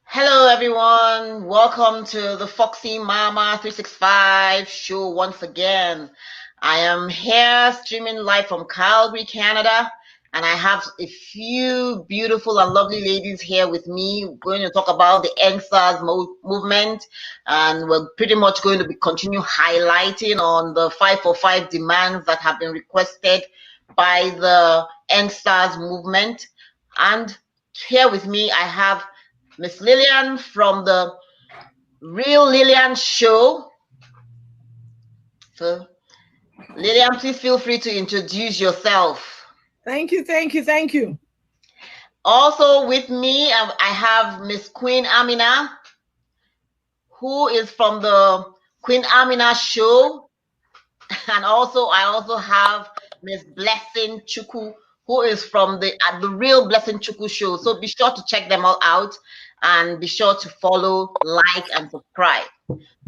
Hello, everyone. Welcome to the Foxy Mama 365 show once again. I am here streaming live from Calgary, Canada, and I have a few beautiful and lovely ladies here with me. We're going to talk about the NSAS movement, and we're pretty much going to be continue highlighting on the 545 demands that have been requested by the NSAS movement. And here with me, I have Miss Lillian from the Real Lillian Show. So, Lillian, please feel free to introduce yourself. Thank you. Also with me, I have Miss Queen Amina, who is from the Queen Amina Show. And I also have Miss Blessing Chuku, who is from the Real Blessing Chuku Show. So be sure to check them all out and be sure to follow, like, and subscribe.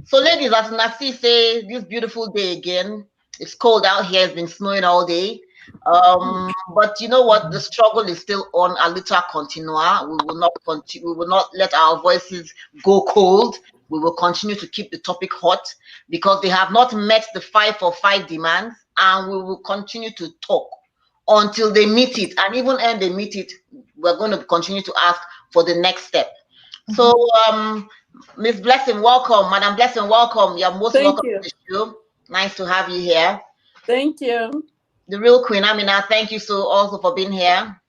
So, ladies, as Nasi say, this beautiful day again. It's cold out here. It's been snowing all day. But you know what? The struggle is still on. A little continua. We will not continue. We will not let our voices go cold. We will continue to keep the topic hot because they have not met the 545 demands, and we will continue to talk until they meet it. And even when they meet it, we're going to continue to ask for the next step. So, Miss Blessing, welcome. Madam Blessing, welcome. You're most welcome to the show. Nice to have you here. Thank you. The Real Queen Amina, thank you so also for being here.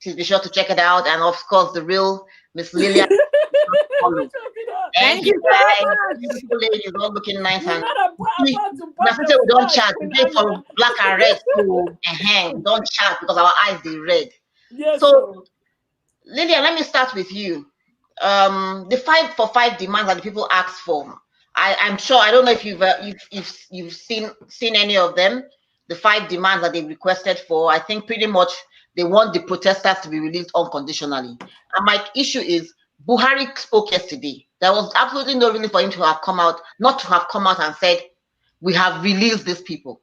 Please be sure to check it out. And of course, the real Miss Lillian. Thank you guys. Beautiful ladies, all looking nice. And we don't chat. We play for black and red. So, don't chat because our eyes they red. Yes, so, Lillian, let me start with you. The 545 demands that the people ask for. I'm sure, I don't know if you've seen any of them. The 5 demands that they requested for, I think pretty much they want the protesters to be released unconditionally. And my issue is Buhari spoke yesterday. There was absolutely no reason for him to have come out, not to have come out and said, we have released these people.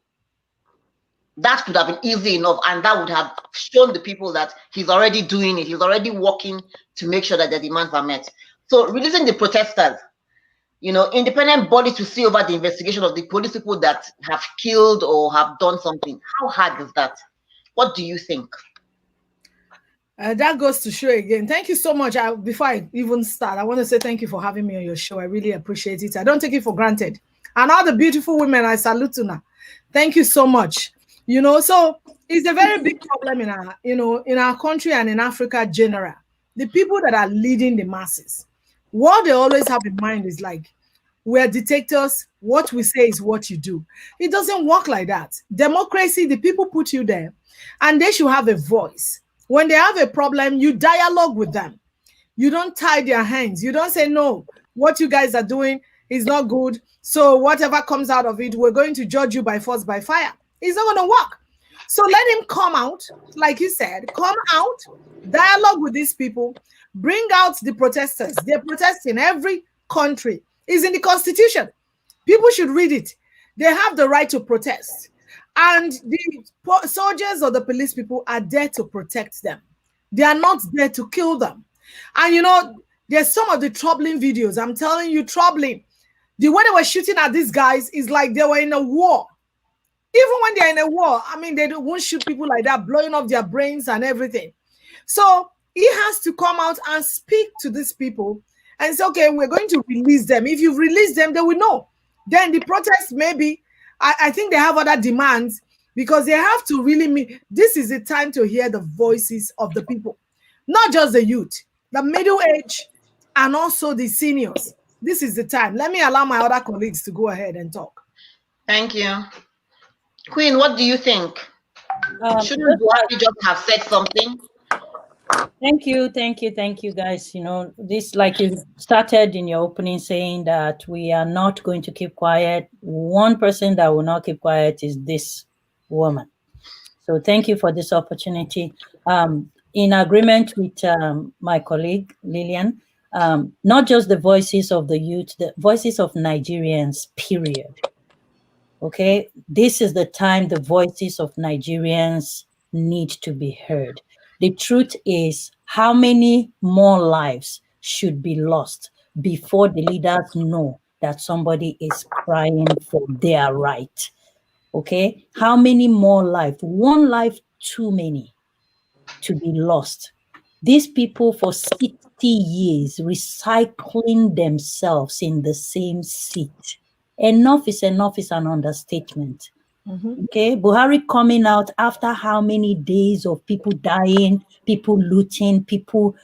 That could have been easy enough, and that would have shown the people that he's already doing it. He's already working to make sure that their demands are met. So releasing the protesters, independent body to see over the investigation of the police people that have killed or have done something. How hard is that? What do you think? That goes to show again. Thank you so much. Before I even start, I want to say thank you for having me on your show. I really appreciate it. I don't take it for granted. And all the beautiful women, I salute to now. Thank you so much. So it's a very big problem in our country and in Africa general. The people that are leading the masses, what they always have in mind is like, we're detectors. What we say is what you do. It doesn't work like that. Democracy, the people put you there, and they should have a voice. When they have a problem, you dialogue with them. You don't tie their hands. You don't say, no, what you guys are doing is not good. So whatever comes out of it, we're going to judge you by force, by fire. It's not going to work. So let him come out, like you said, come out, dialogue with these people, bring out the protesters. They're protesting every country. It's in the Constitution. People should read it. They have the right to protest. And the soldiers or the police people are there to protect them. They are not there to kill them. And there's some of the troubling videos. I'm telling you, troubling. The way they were shooting at these guys is like they were in a war. Even when they're in a war, they won't shoot people like that, blowing off their brains and everything. So he has to come out and speak to these people and say, okay, we're going to release them. If you've released them, they will know. Then the protest, maybe, I think they have other demands because they have to really meet. This is the time to hear the voices of the people, not just the youth, the middle age, and also the seniors. This is the time. Let me allow my other colleagues to go ahead and talk. Thank you. Queen, what do you think? Shouldn't Buhari just have said something? Thank you, guys. This, like you started in your opening saying that we are not going to keep quiet. One person that will not keep quiet is this woman. So thank you for this opportunity. In agreement with my colleague, Lillian, not just the voices of the youth, the voices of Nigerians, period. Okay, this is the time the voices of Nigerians need to be heard. The truth is, how many more lives should be lost before the leaders know that somebody is crying for their right. Okay? How many more lives? One life too many to be lost. These people for 60 years recycling themselves in the same seat. Enough is an understatement. Okay, Buhari coming out after how many days of people dying, people looting, people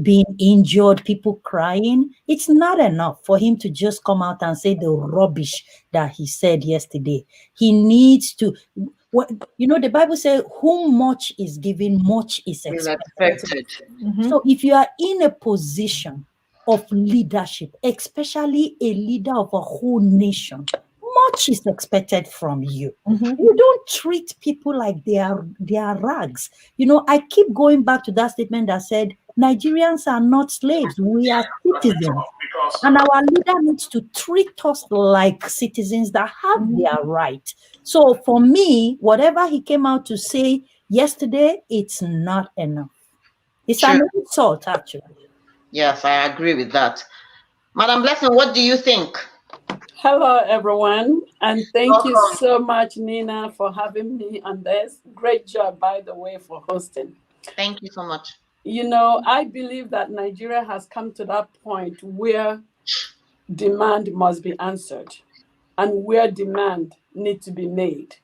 being injured, people crying. It's not enough for him to just come out and say the rubbish that he said yesterday. He needs to. What the Bible says, "Whom much is given, much is Is expected." expected. So if you are in a position of leadership, especially a leader of a whole nation, much is expected from you. You don't treat people like they are rags. I keep going back to that statement that said Nigerians are not slaves. We are citizens. And our leader needs to treat us like citizens that have their right. So for me, whatever he came out to say yesterday, it's not enough. It's True. an insult, actually. Yes, I agree with that. Madam Blessing, what do you think? Hello, everyone, and thank you Welcome. so much, Nina, for having me on this. Great job, by the way, for hosting. Thank you so much. I believe that Nigeria has come to that point where demand must be answered and where demand needs to be made.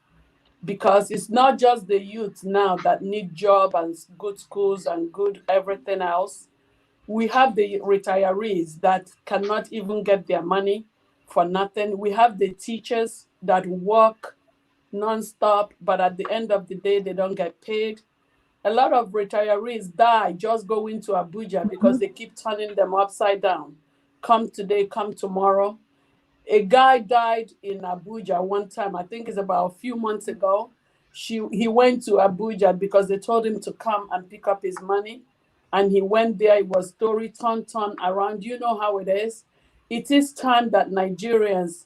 Because it's not just the youth now that need job and good schools and good everything else. We have the retirees that cannot even get their money for nothing. We have the teachers that work nonstop, but at the end of the day, they don't get paid. A lot of retirees die just going to Abuja because they keep turning them upside down. Come today, come tomorrow. A guy died in Abuja one time, I think it's about a few months ago. He went to Abuja because they told him to come and pick up his money. And he went there, it was story turn around. You know how it is. It is time that Nigerians,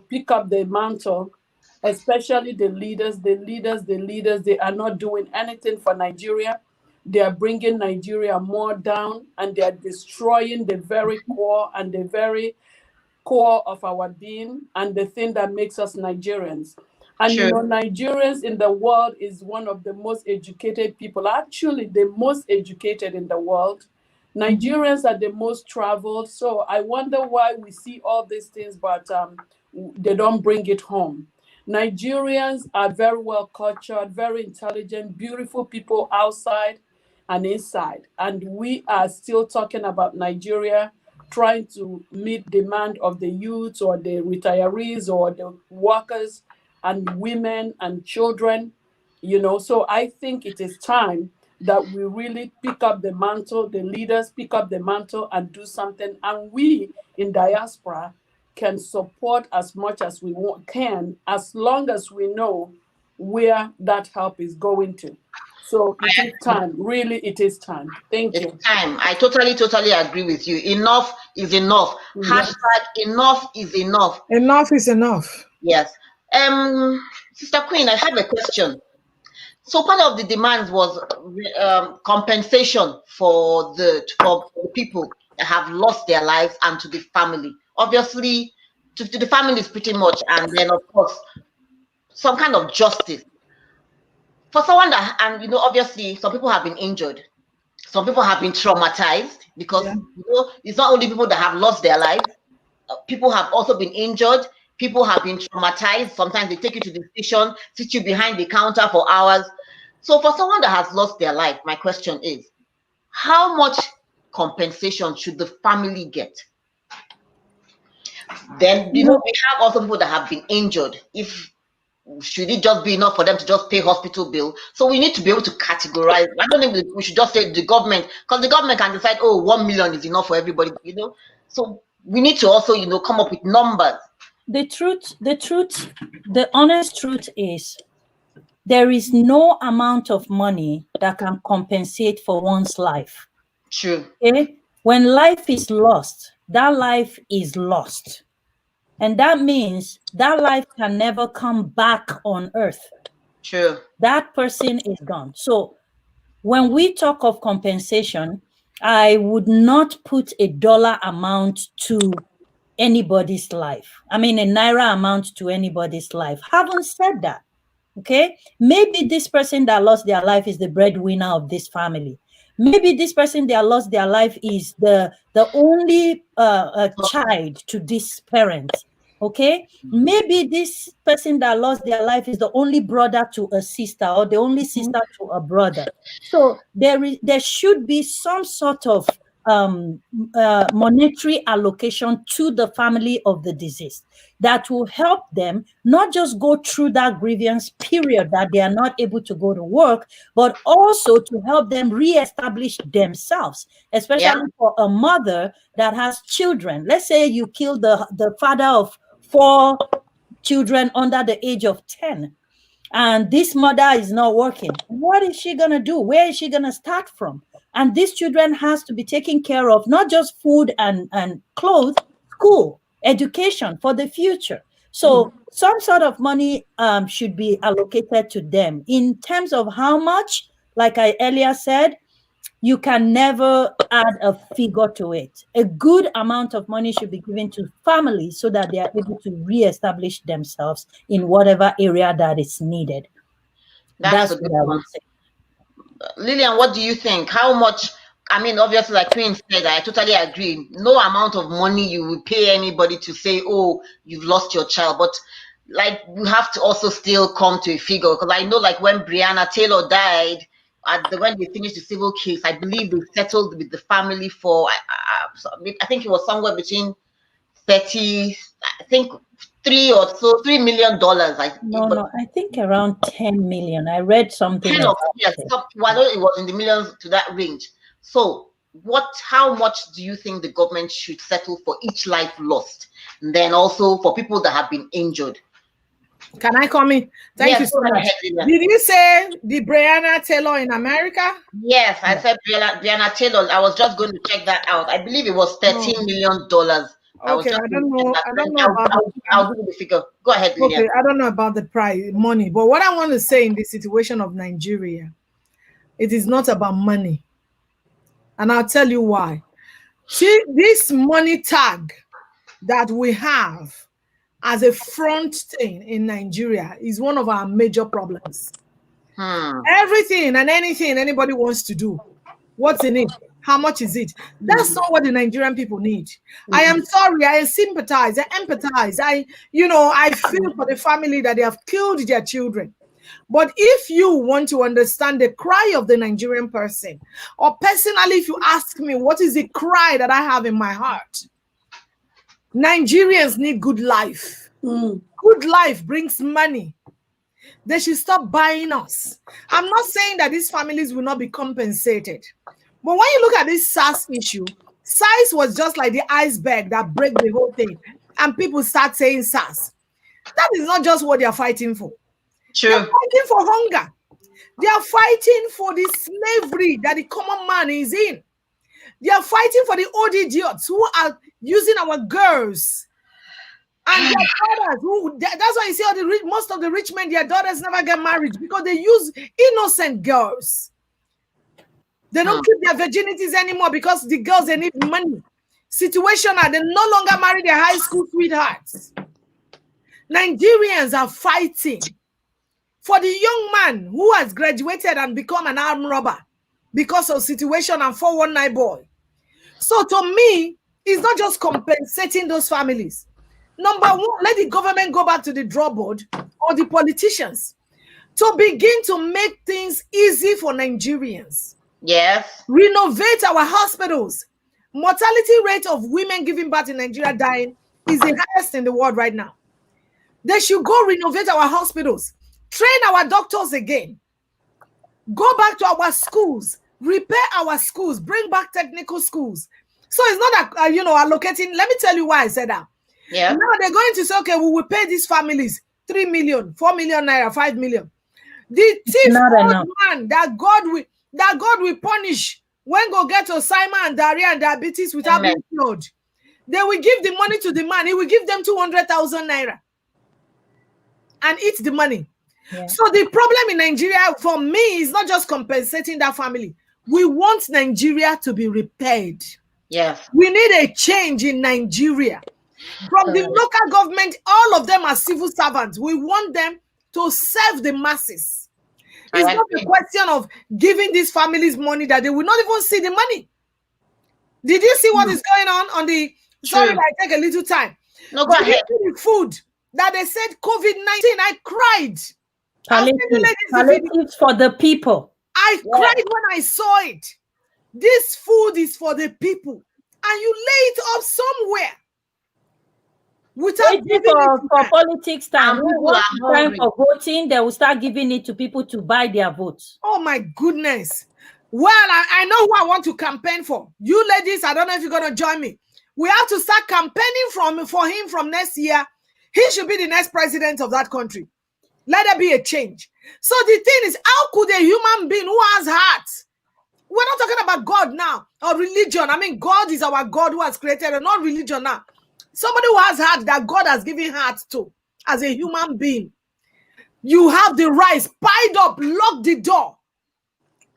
pick up the mantle, especially the leaders, they are not doing anything for Nigeria. They are bringing Nigeria more down, and they are destroying the very core and the very core of our being and the thing that makes us Nigerians. And True. Nigerians in the world is one of the most educated people, actually the most educated in the world. Nigerians are the most traveled. So I wonder why we see all these things, but they don't bring it home. Nigerians are very well cultured, very intelligent, beautiful people outside and inside. And we are still talking about Nigeria trying to meet demand of the youth or the retirees or the workers and women and children. So I think it is time that we really pick up the mantle, the leaders pick up the mantle and do something. And we in diaspora can support as much as we can, as long as we know where that help is going to. So it is time. Really, it is time. Thank It's you. time. I totally agree with you. Enough is enough. Yes. Hashtag enough is enough. Enough is enough. Yes. Sister Queen, I have a question. So part of the demands was compensation for the people that have lost their lives and to the family. Obviously, to the families pretty much, and then of course some kind of justice for someone that, and obviously some people have been injured, some people have been traumatized because Yeah. it's not only people that have lost their lives, people have also been injured. People have been traumatized. Sometimes they take you to the station, sit you behind the counter for hours. So for someone that has lost their life, my question is, how much compensation should the family get? Then, we have also people that have been injured. If should it just be enough for them to just pay hospital bill? So we need to be able to categorize. I don't think we should just say the government, because the government can decide, oh, 1 million is enough for everybody, So we need to also, come up with numbers. The honest truth is there is no amount of money that can compensate for one's life. True. Okay? When life is lost, that life is lost. And that means that life can never come back on earth. True. That person is gone. So when we talk of compensation, I would not put a dollar amount to anybody's life. I mean, a naira amount to anybody's life. Having said that, okay, maybe this person that lost their life is the breadwinner of this family. Maybe this person that lost their life is the only child to this parent. Okay, maybe this person that lost their life is the only brother to a sister, or the only sister to a brother. So there should be some sort of monetary allocation to the family of the deceased that will help them not just go through that grievance period that they are not able to go to work, but also to help them reestablish themselves, especially for a mother that has children. Let's say you kill the father of 4 children under the age of 10, and this mother is not working. What is she going to do? Where is she going to start from? And these children has to be taken care of, not just food and clothes, school, education for the future. So some sort of money should be allocated to them. In terms of how much, like I earlier said, you can never add a figure to it. A good amount of money should be given to families so that they are able to reestablish themselves in whatever area that is needed. That's That's a good what I one. would say. Lillian, what do you think? How much? I mean, obviously, like Queen said, I totally agree. No amount of money you will pay anybody to say, oh, you've lost your child. But like, we have to also still come to a figure, because I know, like, when Breonna Taylor died, when they finished the civil case, I believe they settled with the family for, I think it was somewhere between 30, I think $3 million. No, I think around 10 million. I read something Kind about of, yes. it. Well, it was in the millions to that range. So, how much do you think the government should settle for each life lost? And then also for people that have been injured? Can I come in? Thank you Yes, so go right much. ahead, Lillian. Did you say the Breonna Taylor in America? Yes, I said Breonna Taylor. I was just going to check that out. I believe it was $13 million. I was Okay, just I going to don't check know. that. I Then don't know about the I'll give you the figure. Go ahead, Lillian. okay. I don't know about the price money, but what I want to say in the situation of Nigeria, it is not about money, and I'll tell you why. See, this money tag that we have as a front thing in Nigeria is one of our major problems. Everything and anything anybody wants to do, what's in it? How much is it? That's not what the Nigerian people need. I am sorry, I sympathize, I empathize, I feel for the family that they have killed their children. But if you want to understand the cry of the Nigerian person, or personally, if you ask me, what is the cry that I have in my heart? Nigerians need good life. Good life brings money. They should stop buying us. I'm not saying that these families will not be compensated. But when you look at this SARS issue, SARS was just like the iceberg that break the whole thing. And people start saying SARS. That is not just what they are fighting for. True. They're fighting for hunger. They are fighting for the slavery that the common man is in. They are fighting for the old idiots who are using our girls and their daughters. That's why you see most of the rich men, their daughters never get married, because they use innocent girls. They don't keep their virginities anymore because the girls, they need money. Situational, they no longer marry their high school sweethearts. Nigerians are fighting for the young man who has graduated and become an armed robber because of situation and 419 boy. So to me, it's not just compensating those families. Number one, let the government go back to the drawing board, or the politicians, to begin to make things easy for Nigerians. Yes. Renovate our hospitals. Mortality rate of women giving birth in Nigeria dying is the highest in the world right now. They should go renovate our hospitals, train our doctors again, go back to our schools, repair our schools, bring back technical schools. So it's not that, allocating. Let me tell you why I said that. Yeah. Now they're going to say, okay, we will pay these families 3 million, 4 million naira, 5 million. The thief man that God will punish when go get to Simon and diarrhea and diabetes without being cured. They will give the money to the man. He will give them 200,000 naira and eat the money. Yeah. So the problem in Nigeria for me is not just compensating that family. We want Nigeria to be repaired. Yes. We need a change in Nigeria. From the local government, all of them are civil servants. We want them to serve the masses. It's not a question of giving these families money that they will not even see the money. Did you see what is going on the... Sorry, I take a little time. No, go ahead. The food that they said COVID-19, I cried. Palliatives for the people. I cried when I saw it. This food is for the people. And you lay it up somewhere. Without giving it for politics time. Time for voting, they will start giving it to people to buy their votes. Oh my goodness. Well, I know who I want to campaign for. You ladies, I don't know if you're going to join me. We have to start campaigning for him from next year. He should be the next president of that country. Let there be a change. So the thing is, how could a human being who has heart... We're not talking about God now or religion. I mean, God is our God who has created and not religion now. Somebody who has heart that God has given heart to as a human being. You have the rice piled up, lock the door,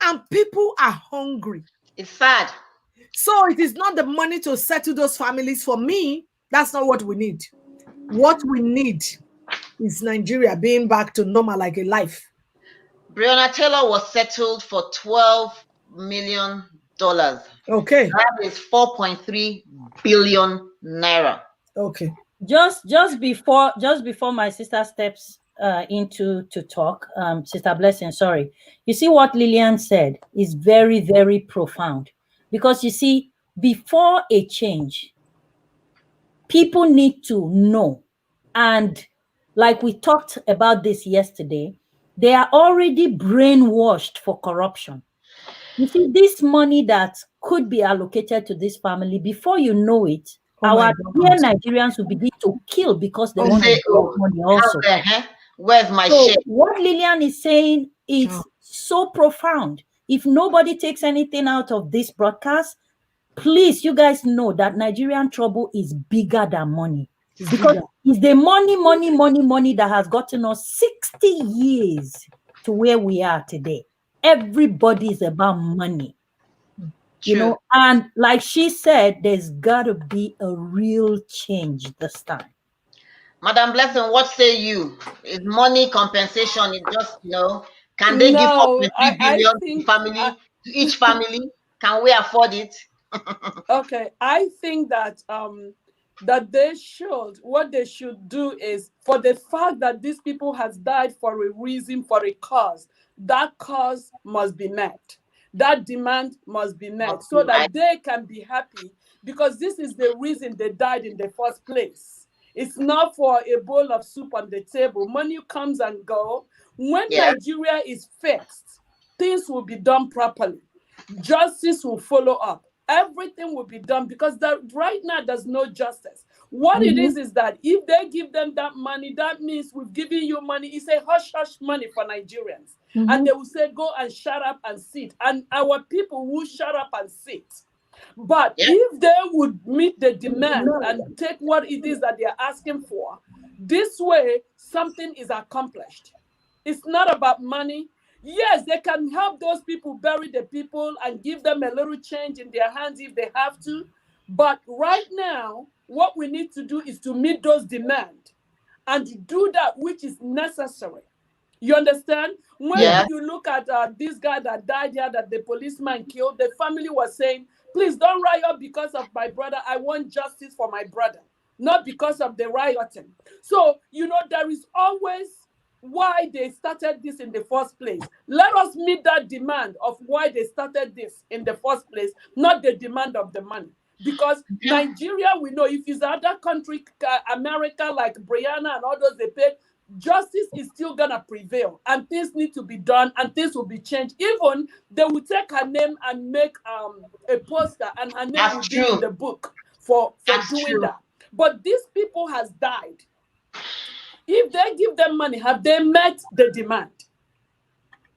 and people are hungry. It's sad. So it is not the money to settle those families. For me, that's not what we need. What we need is Nigeria being back to normal like a life. Breonna Taylor was settled for $12 million. Okay. That is 4.3 billion naira. Okay. Just before my sister steps into to talk, Sister Blessing, sorry. You see what Lillian said is very, very profound. Because you see, before a change, people need to know. And like we talked about this yesterday, they are already brainwashed for corruption. You see, this money that could be allocated to this family, before you know it, our dear Nigerians will begin to kill because they want to get money also. Where's my share? What Lillian is saying is so profound. If nobody takes anything out of this broadcast, please, you guys know that Nigerian trouble is bigger than money. Because it's the money that has gotten us 60 years to where we are today. Everybody is about money. You know, and like she said, there's got to be a real change this time. Madam Blessing, what say you? Is money compensation? It just, can they give up the 3 billion to each family? Can we afford it? Okay, I think that what they should do is, for the fact that these people has died for a reason, for a cause, that cause must be met. That demand must be met so that they can be happy, because this is the reason they died in the first place. It's not for a bowl of soup on the table. Money comes and goes. When Nigeria is fixed, things will be done properly. Justice will follow up. Everything will be done, because right now there's no justice. What it is that if they give them that money, that means we've given you money. It's a hush-hush money for Nigerians. And they will say, go and shut up and sit. And our people will shut up and sit. But if they would meet the demand and take what it is that they're asking for, this way something is accomplished. It's not about money. Yes, they can help those people bury the people and give them a little change in their hands if they have to. But right now, what we need to do is to meet those demands and do that which is necessary. You understand? When you look at this guy that died here, that the policeman killed, the family was saying, please don't riot because of my brother. I want justice for my brother, not because of the rioting. So, there is always why they started this in the first place. Let us meet that demand of why they started this in the first place, not the demand of the money. Because Nigeria, we know, if it's other country, America, like Brianna and others, they pay, justice is still gonna prevail, and things need to be done, and things will be changed. Even they will take her name and make a poster, and her name will be in the book for doing that. But these people has died. If they give them money, have they met the demand?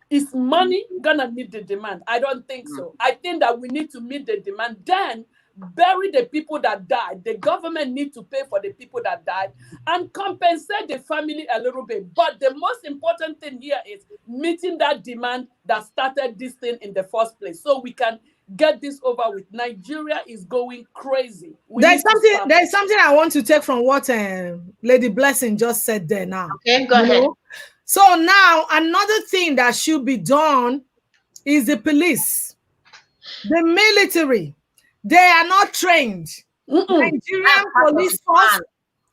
Is money gonna meet the demand? I don't think so. I think that we need to meet the demand. Then bury the people that died. The government need to pay for the people that died and compensate the family a little bit. But the most important thing here is meeting that demand that started this thing in the first place, so we can get this over with. Nigeria is going crazy. There's something I want to take from what Lady Blessing just said there now. Okay, go ahead. So now another thing that should be done is the police, the military. They are not trained. Nigerian police force.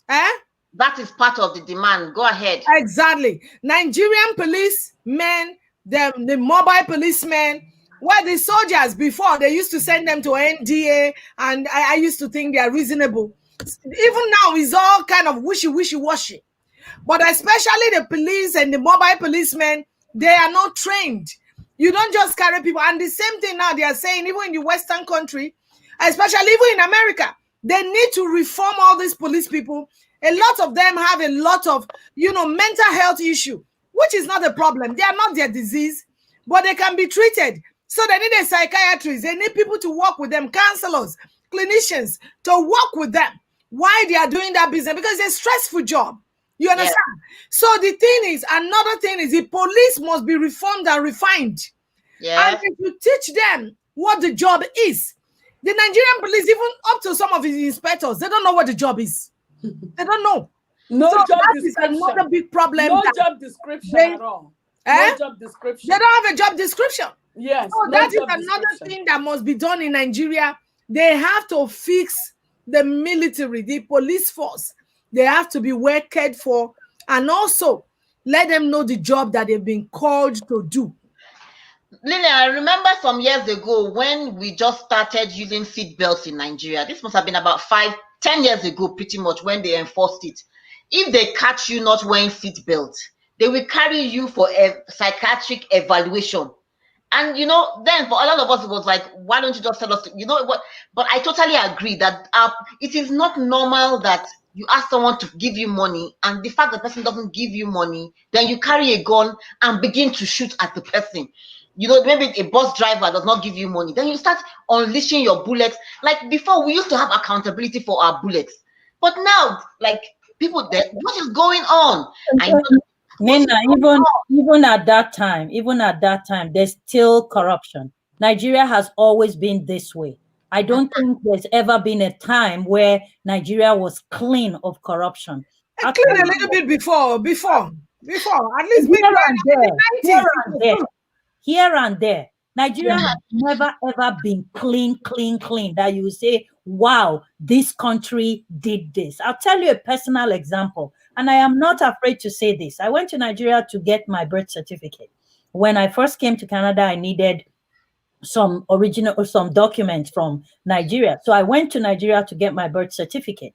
That is part of the demand. Go ahead. Exactly. Nigerian police men, the mobile policemen, where the soldiers before, they used to send them to NDA, and I used to think they are reasonable. Even now, it's all kind of wishy-washy. But especially the police and the mobile policemen, they are not trained. You don't just carry people. And the same thing now they are saying, even in the Western country, especially even in America, they need to reform all these police people. A lot of them have a lot of, mental health issue, which is not a problem. They are not their disease, but they can be treated. So they need a psychiatrist. They need people to work with them, counselors, clinicians, to work with them while they are doing that business, because it's a stressful job. You understand? Yeah. So the thing is, another thing is, the police must be reformed and refined. Yeah. And if you teach them what the job is, the Nigerian police, even up to some of the inspectors, they don't know what the job is. They don't know. No so job that description. Is another big problem. No job description at all. No job description. They don't have a job description. Yes. So that is another thing that must be done in Nigeria. They have to fix the military, the police force. They have to be well cared for, and also let them know the job that they've been called to do. Lillian, I remember some years ago when we just started using seat belts in Nigeria. This must have been about 5-10 years ago, pretty much, when they enforced it. If they catch you not wearing seat belt, they will carry you for a psychiatric evaluation. And, then for a lot of us, it was like, why don't you just tell us, what? But I totally agree that it is not normal that you ask someone to give you money, and the fact the person doesn't give you money, then you carry a gun and begin to shoot at the person. Maybe a bus driver does not give you money, then you start unleashing your bullets. Like before, we used to have accountability for our bullets. But now, like, people, what is going on? Nina, even at that time, there's still corruption. Nigeria has always been this way. I don't think there's ever been a time where Nigeria was clean of corruption. Clean a little bit before. At least here and there. Nigeria has never ever been clean, that you say, wow, this country did this. I'll tell you a personal example, and I am not afraid to say this. I went to Nigeria to get my birth certificate. When I first came to Canada, I needed some documents from Nigeria. So I went to Nigeria to get my birth certificate.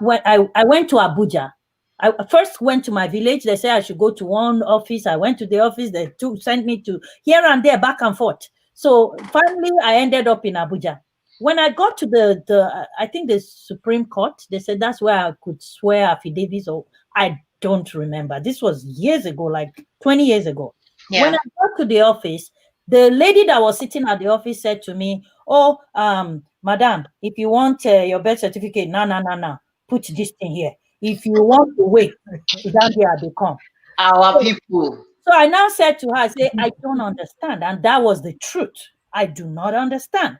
When I went to Abuja, I first went to my village. They said I should go to one office. I went to the office. They sent me to here and there, back and forth. So finally, I ended up in Abuja. When I got to I think the Supreme Court, they said that's where I could swear affidavits. Or I don't remember. This was years ago, like 20 years ago. Yeah. When I got to the office, the lady that was sitting at the office said to me, "Oh, madam, if you want your birth certificate, no, put this thing here. If you want to wait, sit down here, they come." Our people. So I now said to her, I say, I don't understand. And that was the truth. I do not understand.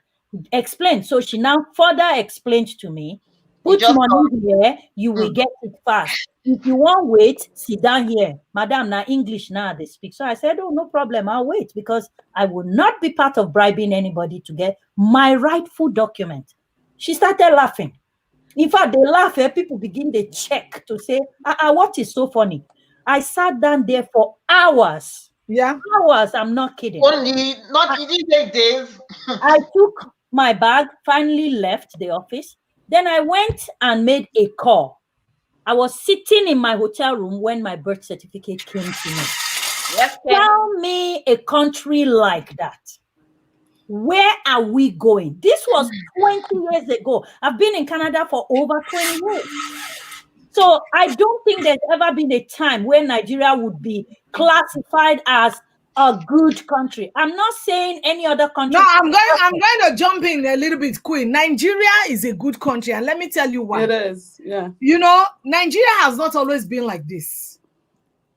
Explain. So she now further explained to me, put money here, you will get it fast. If you want wait, sit down here. Madam, now English now they speak. So I said, oh, no problem, I'll wait, because I will not be part of bribing anybody to get my rightful document. She started laughing. In fact, they laugh, people begin to check to say, what is so funny? I sat down there for hours. Yeah. Hours, I'm not kidding. Only, not easy days. I took my bag, finally left the office. Then I went and made a call. I was sitting in my hotel room when my birth certificate came to me. Yes, tell me a country like that. Where are we going? This was 20 years ago. I've been in Canada for over 20 years. So I don't think there's ever been a time where Nigeria would be classified as a good country. I'm not saying any other country. No, I'm going to jump in a little bit, Queen. Nigeria is a good country, and let me tell you why. It is, yeah. You know, Nigeria has not always been like this.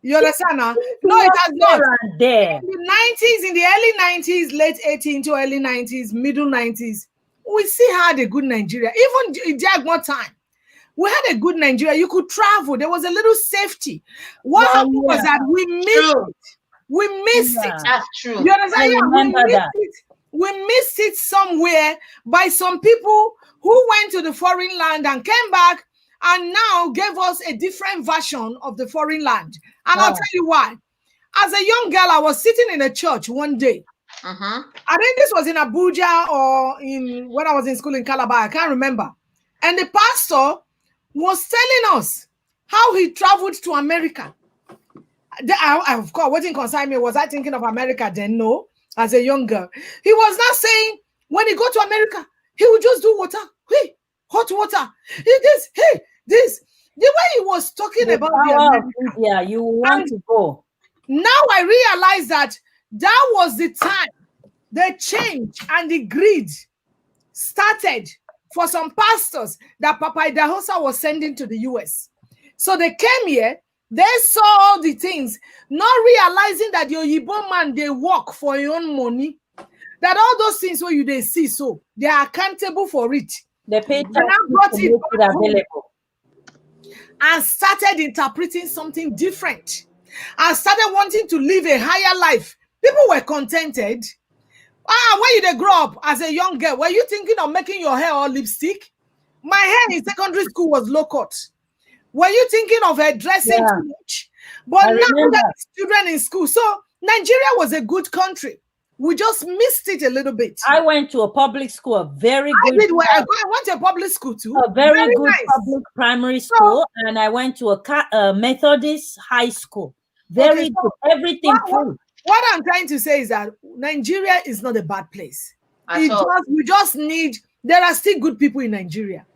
You understand now? No, it has not. There. In the 90s, in the early 90s, late 80s to early 90s, middle 90s, we still had a good Nigeria. Even in Jagmo time, we had a good Nigeria. You could travel. There was a little safety. What happened was that we missed it. We missed it. That's true. You understand? I remember that. We missed it somewhere by some people who went to the foreign land and came back and now gave us a different version of the foreign land. And I'll tell you why. As a young girl, I was sitting in a church one day. I think this was in Abuja or when I was in school in Calabar. I can't remember. And the pastor was telling us how he traveled to America. Of course, what didn't concern me, was I thinking of America then? No, as a young girl. He was not saying when he go to America, he would just do water. Hey, hot water. This. The way he was talking about the America, yeah, you want to go. Now I realize that was the time the change and the greed started for some pastors that Papa Idahosa was sending to the US. So they came here. They saw all the things, not realizing that your Igbo man, they work for your own money. That all those things where they see, so they are accountable for it. They pay tax brought to it make it available. And started interpreting something different. And started wanting to live a higher life. People were contented. When you they grow up as a young girl, were you thinking of making your hair or lipstick? My hair in secondary school was low cut. Were you thinking of dressing too much? But now that children in school. So Nigeria was a good country. We just missed it a little bit. I went to a public school, a very good. I went to a public school too. A very good nice public primary school, and I went to a Methodist high school. Very good. Everything. What I'm trying to say is that Nigeria is not a bad place. We just need. There are still good people in Nigeria.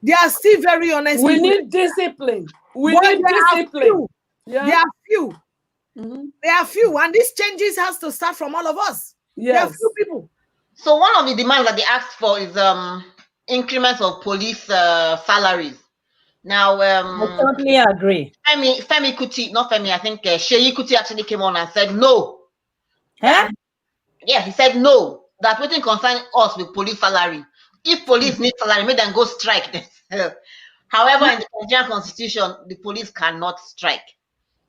They are still very honest. We need discipline. We need discipline. Yeah. There are few. There are few, and these changes has to start from all of us. Yes. There are few people. So one of the demands that they asked for is increments of police salaries. Now, I totally agree. Femi Kuti, not Femi, I think Sheyi Kuti actually came on and said no. Huh? Yeah, he said no. That wouldn't concern us with police salary. If police need salary, make them go strike themselves. However, in the Nigerian constitution, the police cannot strike.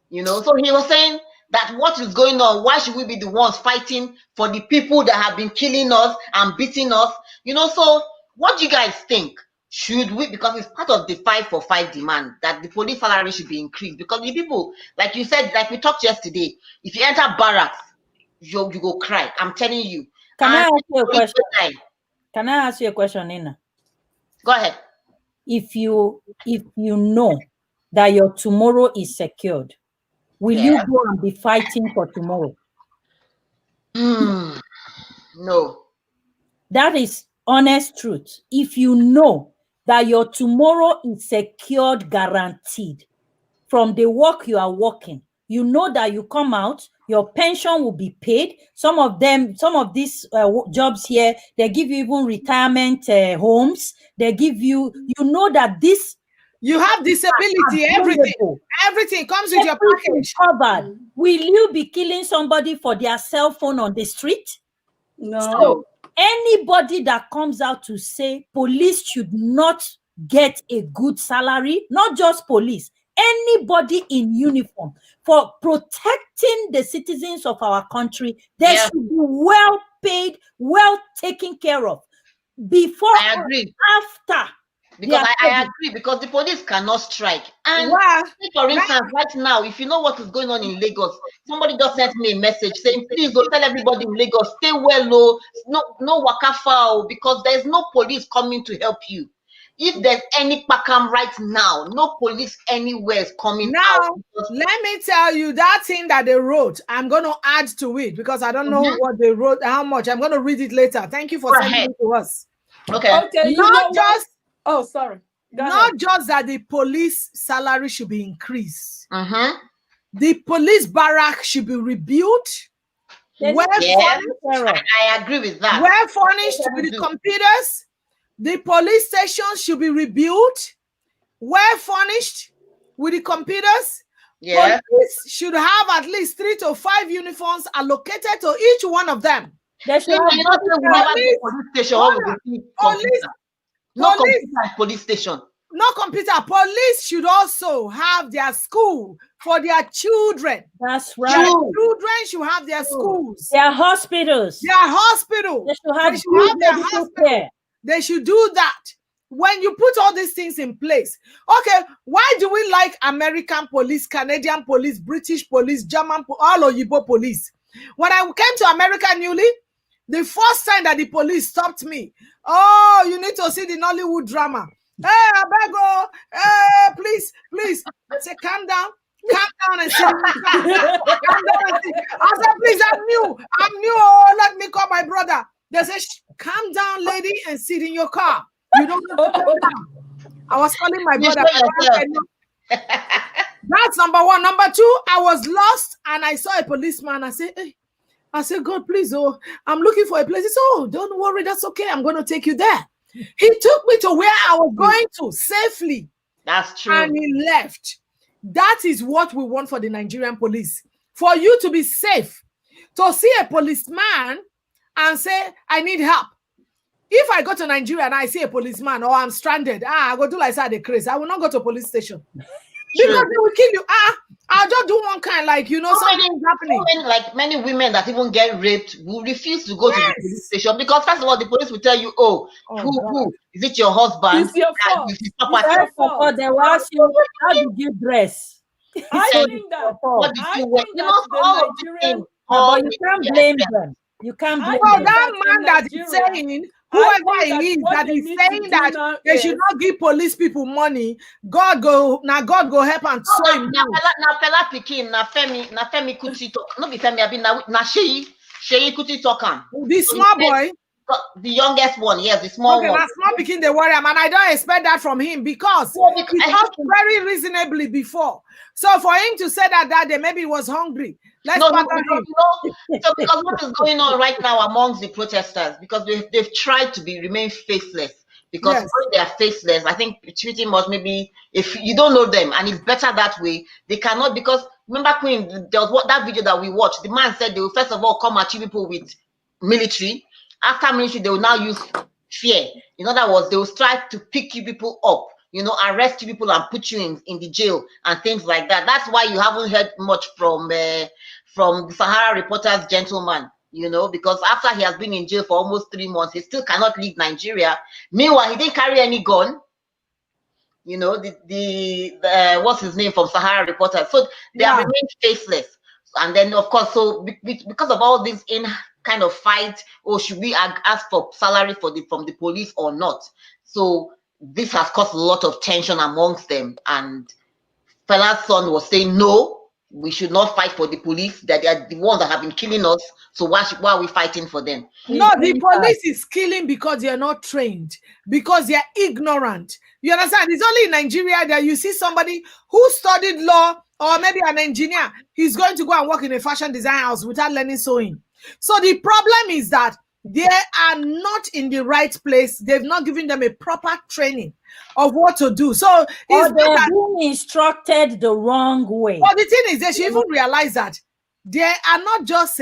You know, so he was saying that what is going on? Why should we be the ones fighting for the people that have been killing us and beating us? You know, so what do you guys think? Should we, because it's part of the 5 for 5 demand, that the police salary should be increased? Because the people, like you said, like we talked yesterday, if you enter barracks, you go cry. I'm telling you. Can I ask you a question? Can I ask you a question, Nina? Go ahead. If you know that your tomorrow is secured, will you go and be fighting for tomorrow? No. That is honest truth. If you know that your tomorrow is secured, guaranteed, from the work you are working, you know that you come out, your pension will be paid. Some of these jobs here, they give you even retirement homes. They give you, you know that this. You have disability, everything comes with your package. Covered. Will you be killing somebody for their cell phone on the street? No. So anybody that comes out to say police should not get a good salary, not just police, anybody in uniform, for protecting the citizens of our country, they should be well paid, well taken care of. Before I agree. After. Because I agree, because the police cannot strike. And for instance, right now, if you know what is going on in Lagos, somebody just sent me a message saying, please go tell everybody in Lagos, stay well low, no waka foul, because there's no police coming to help you. If there's any pakam right now, no police anywhere is coming out. Let me tell you that thing that they wrote, I'm going to add to it because I don't know what they wrote, how much. I'm going to read it later. Thank you for sending it to us. Okay. Oh, sorry. Not just that the police salary should be increased. The police barrack should be rebuilt. well Yes, furnished. I agree with that. Well furnished with the computers. The police station should be rebuilt. Well furnished with the computers. Yes. Police should have at least 3 to 5 uniforms allocated to each one of them. They should You have know, we never Police- go police station. hold What we on. go see Police- computer. No police- computer at police station. No computer. Police should also have their school for their children. That's Their right. children should have their schools. Their hospitals. Their hospital. They should have They should good have their medical hospital. care. They should do that. When you put all these things in place, okay, why do we like American police, Canadian police, British police, German, all Oyibo police? When I came to America newly, the first time that the police stopped me, oh, you need to see the Nollywood drama. Hey, I beg you, hey, please. I said, calm down and sit. Calm down and sit. I said, please, I'm new. Oh, let me call my brother. They said, calm down, lady, and sit in your car. You don't have to calm down. I was calling my brother. That's number one. Number two, I was lost and I saw a policeman. I said, hey. I said, God, please, oh, I'm looking for a place. He said, oh, don't worry, that's okay. I'm going to take you there. He took me to where I was going to safely. That's true. And he left. That is what we want for the Nigerian police. For you to be safe. To see a policeman and say, I need help. If I go to Nigeria and I see a policeman or I'm stranded, I go do like that, the craze. I will not go to a police station. Because they will kill you. I'll just do one kind, like, you know, something's happening. Like many women that even get raped will refuse to go to the police station because, first of all, the police will tell you, who? Is it your husband? It's your fault. First of all, they will ask you, how did you dress? I think that What did you wear? You know, all of these things. But you can't blame them. You can't blame Well, them. that man that is saying, whoever he is, that is saying that they should not give police people money, God go help and show him. Now, Fela Pikin, na Femi Kuti talk. No be Femi, I be na Sheyi Kuti talk am. The small boy. The youngest one, yes, the small one. Now small Pikin they worry him, and I don't expect that from him because he talked very reasonably before. So for him to say that day, maybe he was hungry. Let's no, so because what is going on right now amongst the protesters, because they've tried to remain faceless. Because when they are faceless, I think pretty much maybe if you don't know them, and it's better that way, they cannot, because remember, Queen, there was that video that we watched. The man said they will first of all come at you people with military. After military, they will now use fear. In other words, they will try to pick you people up, you know, arrest you people and put you in the jail and things like that. That's why you haven't heard much from the Sahara Reporters gentleman, you know, because after he has been in jail for almost 3 months, he still cannot leave Nigeria. Meanwhile, he didn't carry any gun. You know, the what's his name from Sahara Reporters. So they have remained faceless. And then, of course, so because of all this kind of fight, or should we ask for salary from the police or not? So this has caused a lot of tension amongst them. And Fela's son was saying, no, we should not fight for the police, that they are the ones that have been killing us. So why are we fighting for them? No, the police is killing because they are not trained, because they are ignorant. You understand? It's only in Nigeria that you see somebody who studied law or maybe an engineer. He's going to go and work in a fashion design house without learning sewing. So the problem is that they are not in the right place. They've not given them a proper training of what to do. So they're being instructed the wrong way. But the thing is, they should even realize that they are not just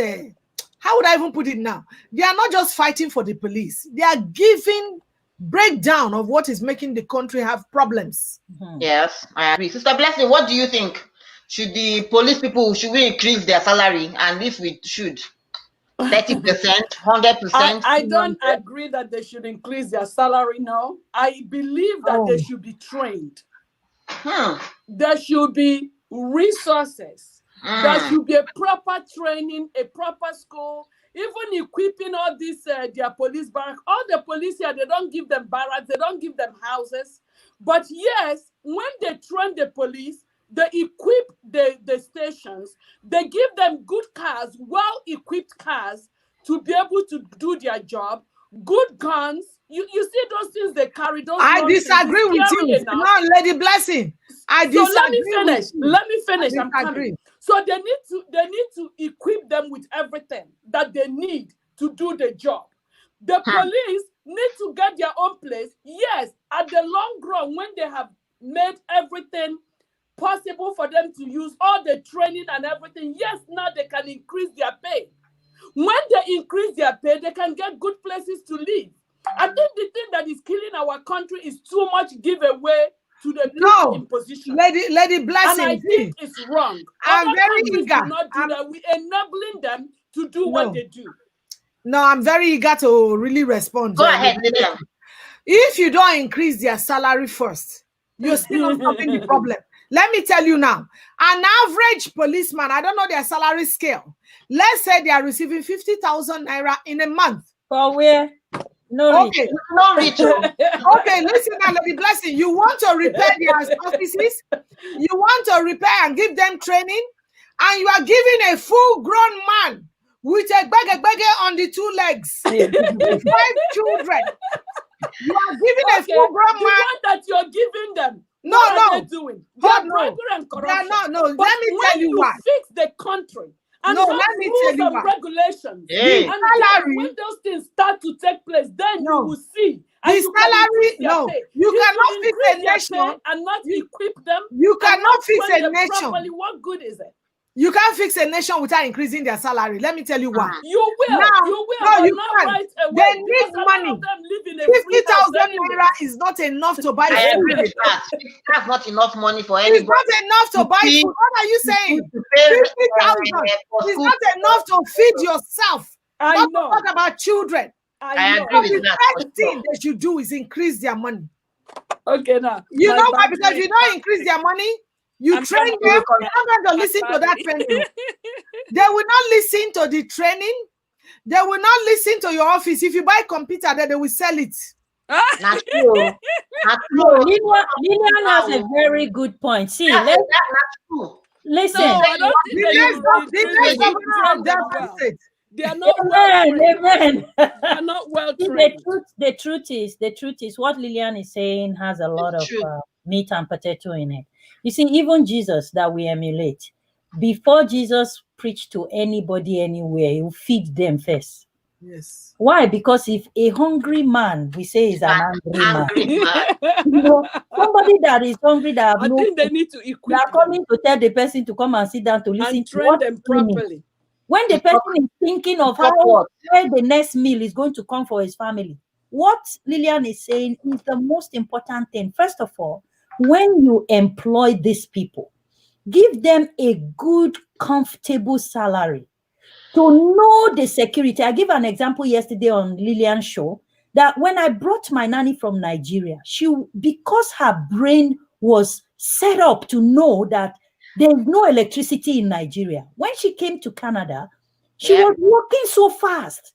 how would I even put it now? They are not just fighting for the police. They are giving breakdown of what is making the country have problems. Yes, I agree. Sister Blessing, what do you think? Should the police people, should we increase their salary? And if we should, 30%, 100%? I don't agree that they should increase their salary now. I believe that they should be trained. There should be resources. There should be a proper training, a proper school, even equipping all these their police barracks. All the police here, they don't give them barracks, they don't give them houses. But yes, when they train the police, they equip the stations, they give them good cars, well-equipped cars to be able to do their job, good guns. You see those things they carry. I disagree with you. No, Lady Blessing. I disagree. So let me finish. I'm coming. So they need to equip them with everything that they need to do the job. The police need to get their own place. Yes, at the long run, when they have made everything possible for them to use all the training and everything, yes, now they can increase their pay. When they increase their pay, they can get good places to live. I think the thing that is killing our country is too much giveaway to the people in position. Lady Blessing, and I think it's wrong. I'm Other very countries eager. do not do that. We're enabling them to do what they do. No, I'm very eager to really respond. Go ahead, Lillian. If you don't increase their salary first, you're still not solving the problem. Let me tell you now, an average policeman, I don't know their salary scale. Let's say they are receiving 50,000 naira in a month. For where? No okay. reach. No reach. Okay, listen now, Lady Blessing. You want to repair their offices, you want to repair and give them training, and you are giving a full-grown man with a bag on the 2 legs, 5 children. You are giving a full-grown man. The one that you're giving them. No, what no. are they doing? They're bribery and They are corruption. not. No, But let me tell you why. fix the country and No, have let me rules tell you and why. regulations, Hey. and salary- when those things start to take place, then No. you will see. The And you can salary, increase their no. pay. You If cannot you fix increase a their nation. pay and not You- equip them. You and cannot not fix train a them nation. properly, what good is it? You can't fix a nation without increasing their salary. Let me tell you why. You will. Now, you will. no, but you not can't. right away. They need because a lot money. of them live in a free house 50,000 anyway. naira is not enough to buy I food. agree with that. That's not enough money for It's anybody. not enough to buy feed- food. What are you saying? To pay, 50,000 for is school. not enough to feed yourself. I Not to know. talk about children. I know. agree So with the that. first thing they should do is increase their money. Okay, now. You my know why? battery Because you don't is increase their money, you I'm train gonna them. work on They're not going to listen to that battery. training. They will not listen to the training. They will not listen to your office. If you buy a computer, then they will sell it. Not true. Not No, true. Lillian has a very good point. See, That's let's not true. listen. No, I don't think The they next use the next they governor of train them Delta well. State. They are not well trained. Amen. They are not well See, trained. the truth is what Lillian is saying has a lot of true. meat and potato in it. You see, even Jesus that we emulate, before Jesus preached to anybody anywhere, he will feed them first. Yes. Why? Because if a hungry man, we say is an angry man. Angry man. You know, somebody that is hungry that have I no think they food, need to they equip are them coming to tell the person to come and sit down to listen and to train what them he's saying. properly. When the To talk- person is thinking of talk how what? where the next meal is going to come for his family, what Lillian is saying is the most important thing. First of all, when you employ these people, give them a good, comfortable salary to know the security. I give an example yesterday on Lillian's show that when I brought my nanny from Nigeria, because her brain was set up to know that there's no electricity in Nigeria. When she came to Canada, she Yeah. was walking so fast.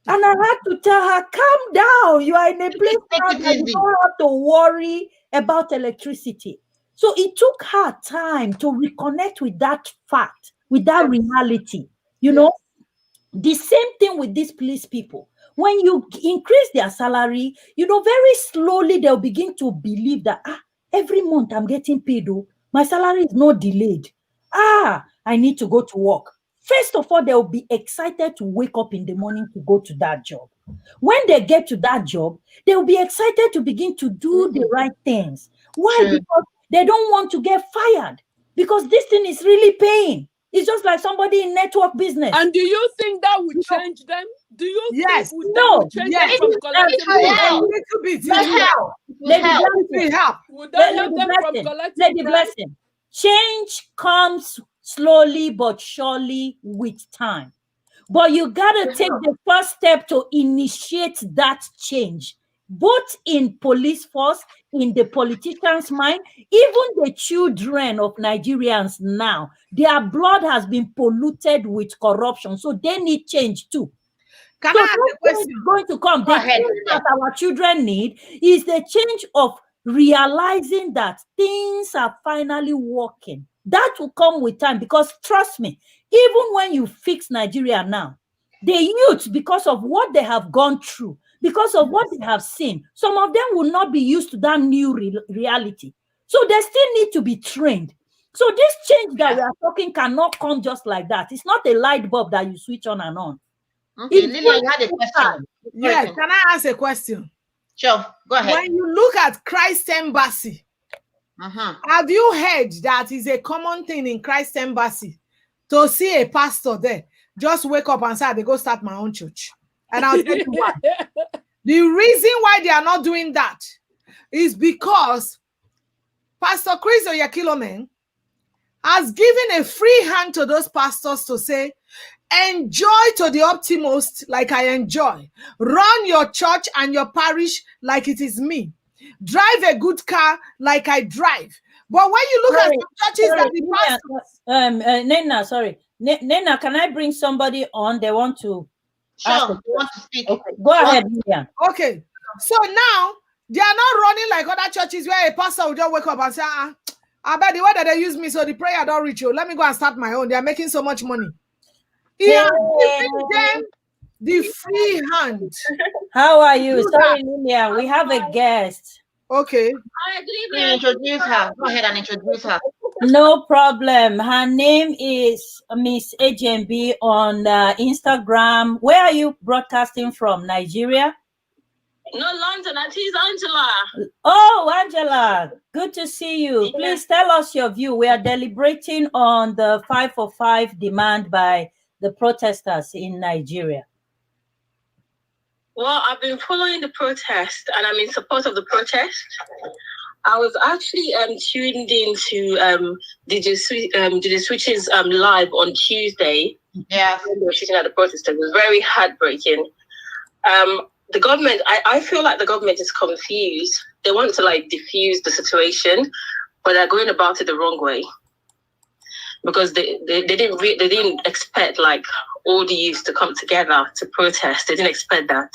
And I had to tell her, calm down. You are in a place Take now it that you easy. don't have to worry about electricity. So it took her time to reconnect with that fact, with that reality. You know, the same thing with these police people. When you increase their salary, you know, very slowly they'll begin to believe that every month I'm getting paid. Oh, my salary is not delayed. I need to go to work. First of all, they'll be excited to wake up in the morning to go to that job. When they get to that job, they'll be excited to begin to do the right things. Why? True. Because they don't want to get fired. Because this thing is really paying. It's just like somebody in network business. And do you think that would change them? Do you Yes. think that No. would change Yes. them from collecting It will A bribe? help. little bit. It will It will help. help. It will Lady help. It will help. Would that help Lady them from Blessing, collecting Lady bribe? Blessing. Change comes slowly but surely with time. But you gotta take the first step to initiate that change, both in police force, in the politicians' mind, even the children of Nigerians now. Their blood has been polluted with corruption, so they need change too. Can So I ask a that change question? is going to come. Go The ahead, change that our children need is the change of realizing that things are finally working. That will come with time because trust me, even when you fix Nigeria now, the youth, because of what they have gone through, because of what they have seen, some of them will not be used to that new reality. So they still need to be trained. So this change that we are talking cannot come just like that. It's not a light bulb that you switch on and on. Okay, Lillian, you had a question. Yeah, can I ask a question? Sure, go ahead. When you look at Christ Embassy, have you heard that is a common thing in Christ Embassy to see a pastor there just wake up and say, they go start my own church? And I'll tell you why. The reason why they are not doing that is because Pastor Chris Oyakhilome has given a free hand to those pastors to say, enjoy to the utmost like I enjoy. Run your church and your parish like it is me. Drive a good car like I drive. But when you look at some churches that the pastors... Nena, sorry. Nena, can I bring somebody on? They want to... Sure, you want to speak. Okay. Go ahead, Lillian. Okay. So now, they are not running like other churches where a pastor will just wake up and say, I bet the way that they use me, so the prayer don't reach you. Let me go and start my own. They are making so much money. He has given them the free hand. How are you? Sorry, Lillian. We have a guest. Okay. Introduce her. Go ahead and introduce her. No problem. Her name is Miss HMB on Instagram. Where are you broadcasting from? Nigeria? No, London. That is Angela. Oh, Angela. Good to see you. Yeah. Please tell us your view. We are deliberating on the 5 for 5 demand by the protesters in Nigeria. Well, I've been following the protest and I'm in support of the protest. I was actually tuned into the Switches live on Tuesday. Yeah. When they were shooting at the protest. It was very heartbreaking. The government, I feel like the government is confused. They want to like diffuse the situation, but they're going about it the wrong way. Because they didn't expect like all the youths to come together to protest. They didn't expect that.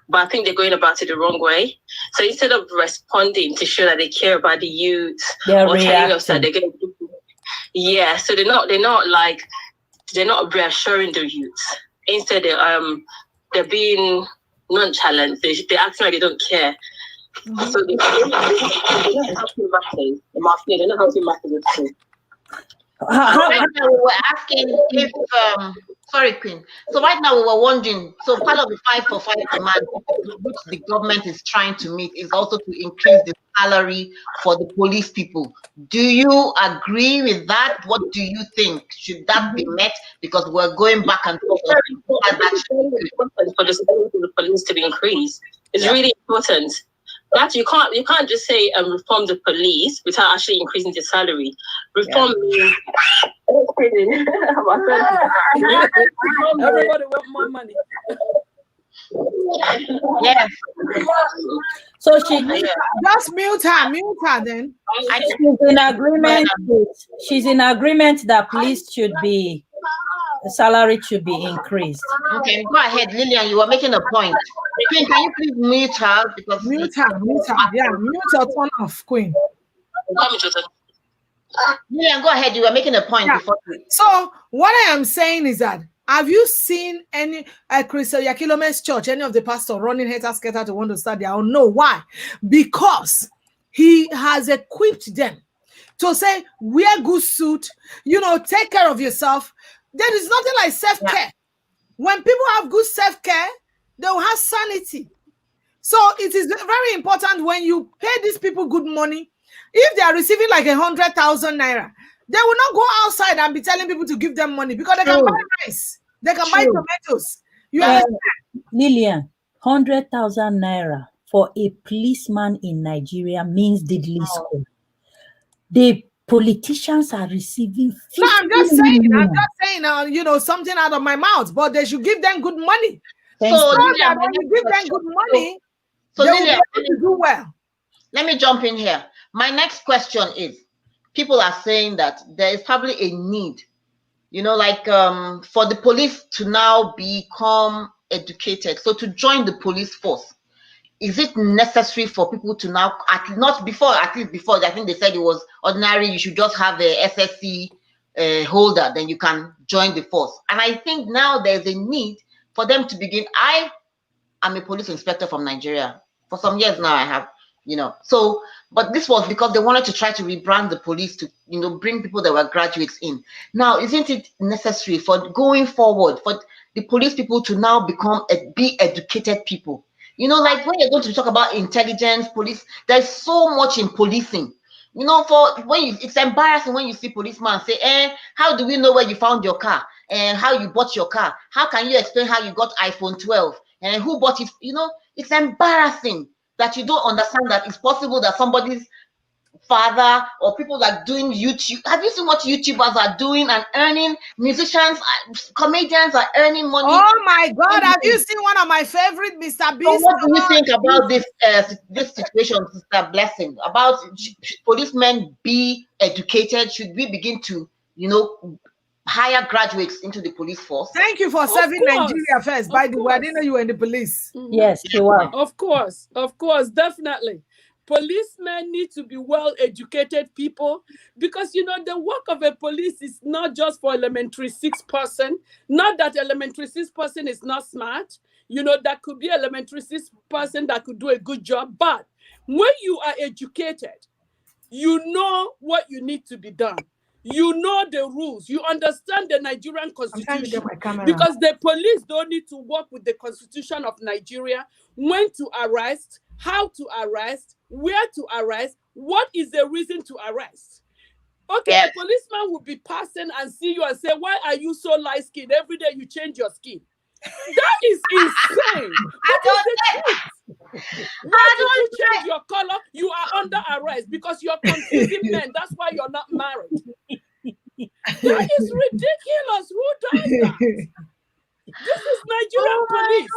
But I think they're going about it the wrong way. So instead of responding to show that they care about the youth or telling us that they're going to, yeah, so they're not reassuring the youths. Instead, they're being nonchalant. They're acting like they don't care. So they're not helping matters. They're not helping matters at all. Right now we were asking if sorry, Queen. So right now we were wondering, so part of the 5 for 5 demand which the government is trying to meet is also to increase the salary for the police people. Do you agree with that? What do you think? Should that be met? Because we're going back and forth. For the police to be increased. It's really important. That you can't just say reform the police without actually increasing the salary. Reform means everybody want more money. Yes. So she just mute her then. She's in agreement that police should be, the salary should be increased. Okay, go ahead, Lillian. You were making a point. Queen, can you please mute her? Because mute her. Yeah, mute her, turn off, Queen. Lillian, go ahead. You were making a point before. So what I am saying is that, have you seen any Chris Oyakhilome's church, any of the pastors running hater-scatter to want to start their own? No, why? Because he has equipped them to say, wear good suit, take care of yourself. There is nothing like self-care. Yeah. When people have good self-care, they will have sanity. So it is very important when you pay these people good money. If they are receiving like 100,000 naira, they will not go outside and be telling people to give them money because they can buy rice. They can buy tomatoes. You understand? Lillian, 100,000 naira for a policeman in Nigeria means diddly school. The politicians are receiving. No, I'm just saying, something out of my mouth, but they should give them good money. So that when you give them good money, they will be able to do well. Let me jump in here. My next question is, people are saying that there is probably a need, for the police to now become educated. So to join the police force, is it necessary for people to now, at least before, I think they said it was ordinary, you should just have a SSC holder, then you can join the force. And I think now there's a need for them to begin. I am a police inspector from Nigeria. For some years now I have. So, but this was because they wanted to try to rebrand the police to, bring people that were graduates in. Now, isn't it necessary for going forward for the police people to now be educated people? Like when you're going to talk about intelligence, police, there's so much in policing. It's embarrassing when you see policeman say, how do we know where you found your car and how you bought your car? How can you explain how you got iPhone 12 and who bought it? It's embarrassing that you don't understand that it's possible that somebody's father or people like doing YouTube. Have you seen what YouTubers are doing and earning? Musicians, comedians are earning money. Oh my God! Have you seen one of my favorite, Mr. Beast? So what do you think about this situation, Sister Blessing? About policemen be educated? Should we begin to, hire graduates into the police force? Thank you for serving Nigeria first. By the way, I didn't know you were in the police. Mm-hmm. Yes, you are. Of course, definitely. Policemen need to be well-educated people because, the work of a police is not just for elementary 6 person. Not that elementary 6 person is not smart. That could be elementary 6 person that could do a good job. But when you are educated, you know what you need to be done. You know the rules. You understand the Nigerian constitution. Because the police don't need to work with the constitution of Nigeria. When to arrest, how to arrest, where to arrest, what is the reason to arrest. Okay, a policeman will be passing and see you and say, why are you so light-skinned? Every day you change your skin. That is insane. That is the truth. Why did you change your color? You are under arrest because you're confusing men. That's why you're not married. That is ridiculous. Who does that? This is Nigerian police.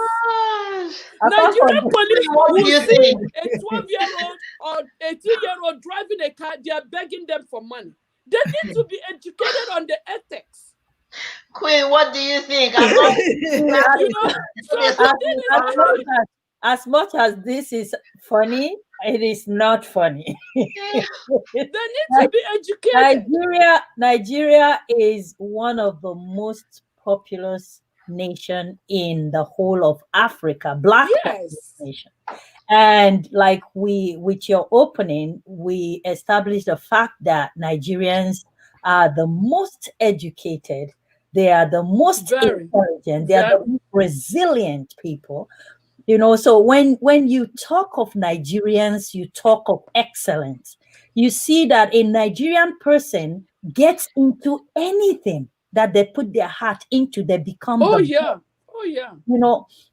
Nigerian police will see a 12-year-old or a 2-year-old driving a car. They are begging them for money. They need to be educated on the ethics. Queen, what do you think? As much as this is funny, it is not funny. They need to be educated. Nigeria is one of the most populous nation in the whole of Africa, Black nation. And like with your opening, we established the fact that Nigerians are the most educated. They are the most intelligent. They are the most resilient people. So when you talk of Nigerians, you talk of excellence. You see that a Nigerian person gets into anything that they put their heart into, they become best.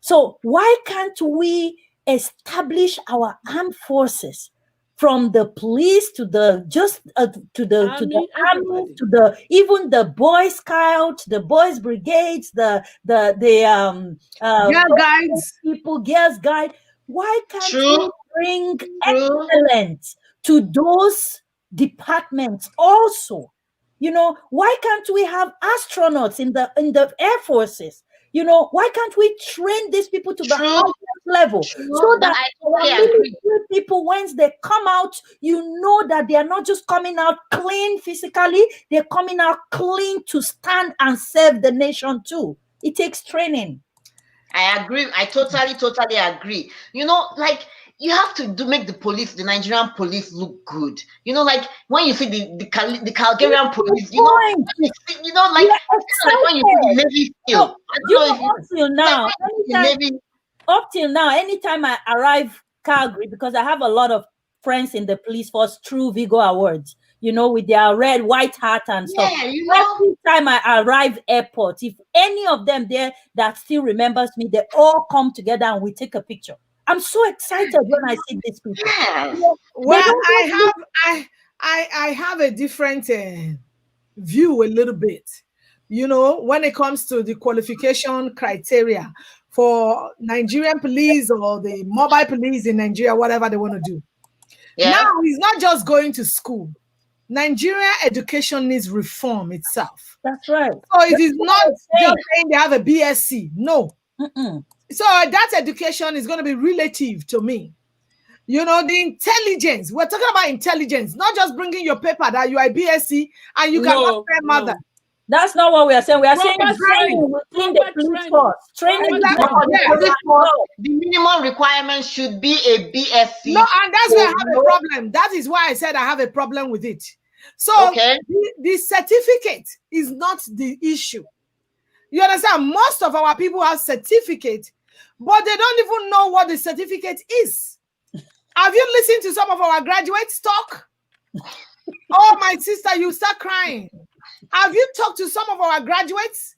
So why can't we establish our armed forces, from the police to the army, to the even the Boy Scouts, the Boys Brigades, the Girl Guides, Girls Guide? Why can't we bring excellence to those departments also? Why can't we have astronauts in the air forces? Why can't we train these people to the highest level so that people, once they come out, that they are not just coming out clean physically, they're coming out clean to stand and serve the nation too. It takes training. I agree. I totally agree. You have to make the Nigerian police look good. Like when you see the Calgarian police, like when you see the Navy SEAL. Up till now, anytime I arrive Calgary, because I have a lot of friends in the police force through Vigo Awards, with their red, white hat and stuff. Every time I arrive airport, if any of them there that still remembers me, they all come together and we take a picture. I'm so excited when I see these people. Well, I have a different view a little bit. When it comes to the qualification criteria for Nigerian police or the mobile police in Nigeria, whatever they want to do. Now, it's not just going to school. Nigeria education needs reform itself. That's right. So it is not just saying they have a BSc. No. So that education is going to be relative to me. The intelligence. We're talking about intelligence, not just bringing your paper that you are a BSc and you can spell mother. That's not what we are saying. We are saying Proper training within the police force. Training Exactly. For the Yes. police force, the minimum requirement should be a BSc. No, and that's where I have a problem. That is why I said I have a problem with it. So the certificate is not the issue. You understand? Most of our people have certificate, but they don't even know what the certificate is. Have you listened to some of our graduates talk? Oh, my sister, you start crying. Have you talked to some of our graduates?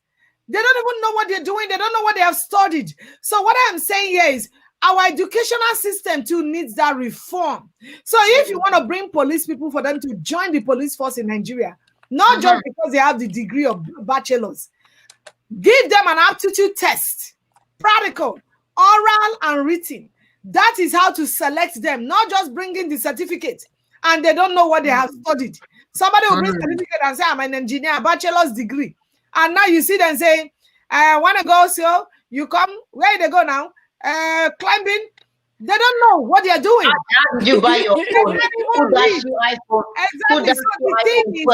They don't even know what they're doing. They don't know what they have studied. So what I'm saying here is our educational system too needs that reform. So if you want to bring police people for them to join the police force in Nigeria, not just because they have the degree of bachelor's, give them an aptitude test, practical, oral, and written. That is how to select them, not just bringing the certificate and they don't know what they have studied. Somebody will bring a certificate and say, I'm an engineer, bachelor's degree. And now you see them say, I want to go, so you come, where they go now? Climbing. They don't know what they are doing. How did you buy your phone? Who does your iPhone? Exactly. So the thing is,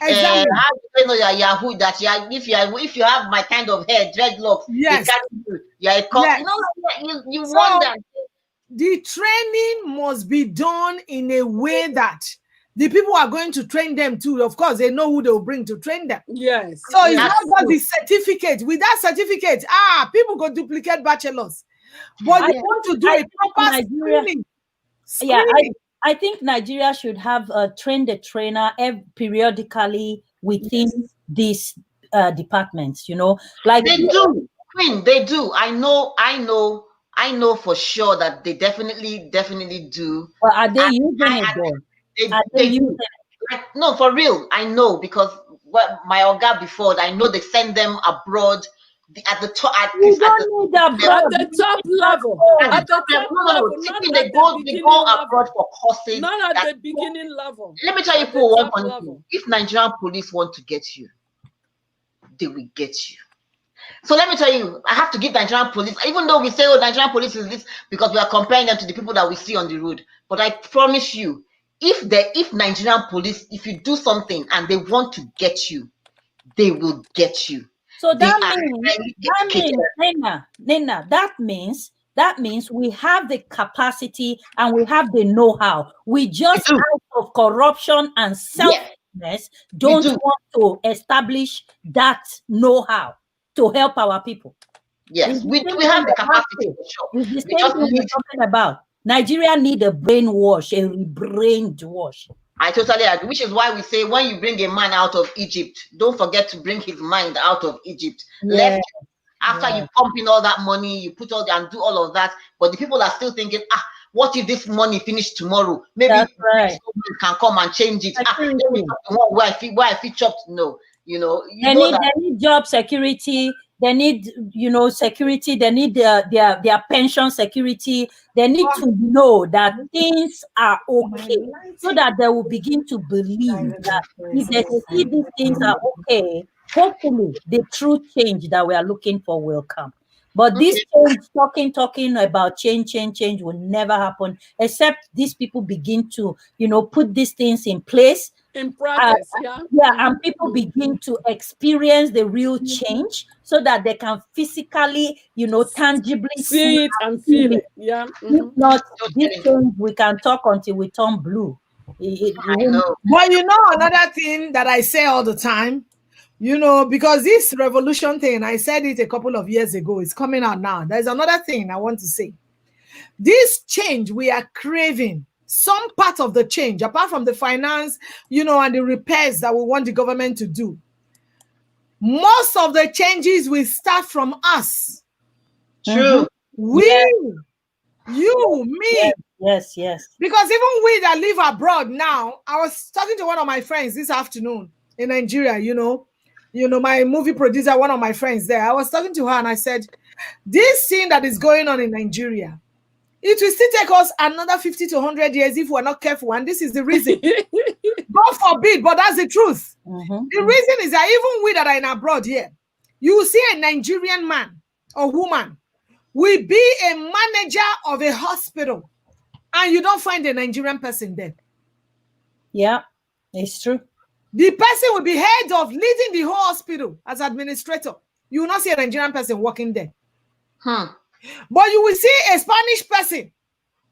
exactly. How do you know you're Yahoo that if you have my kind of hair, dreadlocks, yes, you're a cop. Yes. You wonder. The training must be done in a way that the people are going to train them too. Of course, they know who they will bring to train them. Yes. So it's not just the certificate. with that certificate, people go duplicate bachelors. But you want to do a proper screening. Yeah, I think Nigeria should have trained a trainer periodically within these departments, you know, like they do. Queen, they do. I know for sure that they definitely do. Well, are they using it though? They do. Like, no, for real. I know because my Oga before, I know they send them abroad at the top. At the top level. At the top level. They go abroad for courses. Not at the beginning level. Let me tell you for one thing. If Nigerian police want to get you, they will get you. So let me tell you, I have to give Nigerian police, even though we say, oh, Nigerian police is this, because we are comparing them to the people that we see on the road. But I promise you, if Nigerian police, if you do something and they want to get you, they will get you. So that means we have the capacity and we have the know-how. We just out of corruption and selfishness don't want to establish that know-how to help our people. Yes, we have the capacity for sure. It's the same thing we're talking about. Nigeria need a brainwash, a brained wash. I totally agree, which is why we say when you bring a man out of Egypt, don't forget to bring his mind out of Egypt. Left after you pump in all that money, you put all and do all of that, but the people are still thinking, what if this money finish tomorrow? Maybe someone can come and change it. Where I feel chopped. No, they need job security. They need, security. They need their pension security. They need to know that things are okay, so that they will begin to believe that if they see these things are okay, hopefully the true change that we are looking for will come. But this change, talking about change will never happen except these people begin to, put these things in place. In practice, and people begin to experience the real change so that they can physically, tangibly see it and feel it. Yeah. If not, this change we can talk until we turn blue. I know. But another thing that I say all the time, because this revolution thing, I said it a couple of years ago, it's coming out now. There's another thing I want to say. This change we are craving, some part of the change, apart from the finance, and the repairs that we want the government to do, most of the changes will start from us. True. You, me. Yes. Because even we that live abroad now, I was talking to one of my friends this afternoon in Nigeria, my movie producer, one of my friends there. I was talking to her and I said, this thing that is going on in Nigeria, it will still take us another 50 to 100 years if we're not careful. And this is the reason. God forbid, but that's the truth. The reason is that even we that are in abroad here, you will see a Nigerian man or woman will be a manager of a hospital and you don't find a Nigerian person there. Yeah, it's true. The person will be head of leading the whole hospital as administrator. You will not see a Nigerian person working there. But you will see a Spanish person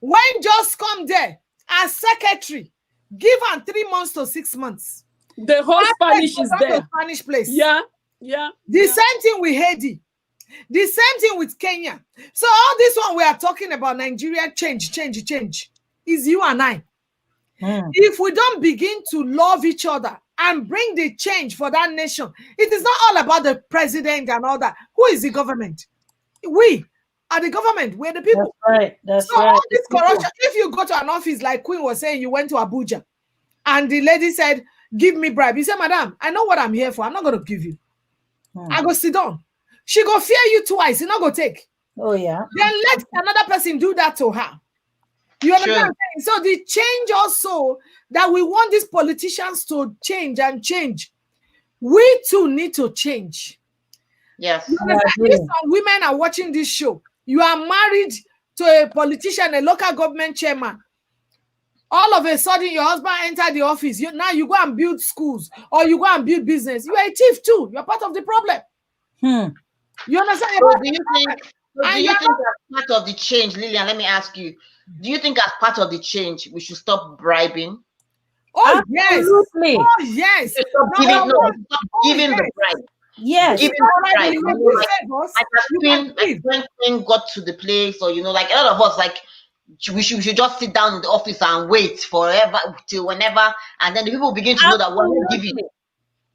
when just come there as secretary, give her 3 months to 6 months. The whole Spanish is there. Spanish place. Yeah. The same thing with Haiti. The same thing with Kenya. So all this one we are talking about Nigeria change is you and I. If we don't begin to love each other and bring the change for that nation, it is not all about the president and all that. Who is the government? We are the government. We're the people. That's right. That's so right. All this corruption, if you go to an office like Queen was saying, you went to Abuja and the lady said, give me bribe. You said, madam, I know what I'm here for. I'm not going to give you. I go sit down. She go fear you twice. You not go take. Oh, yeah. Then let another person do that to her. You understand? Sure. So the change also that we want these politicians to change and change. We too need to change. Yes. If some women are watching this show, you are married to a politician, a local government chairman. All of a sudden, your husband entered the office. Now you go and build schools or you go and build business. You are a thief too. You're part of the problem. You understand? So do you think as part of the change, Lillian, let me ask you, do you think as part of the change, we should stop bribing? Oh, absolutely. Yes. Oh, yes. Stop giving the bribe. Yes. Giving the bribe. Like when got to the place, or, like a lot of us, like, we should just sit down in the office and wait forever till whenever, and then the people begin to know that we're not giving.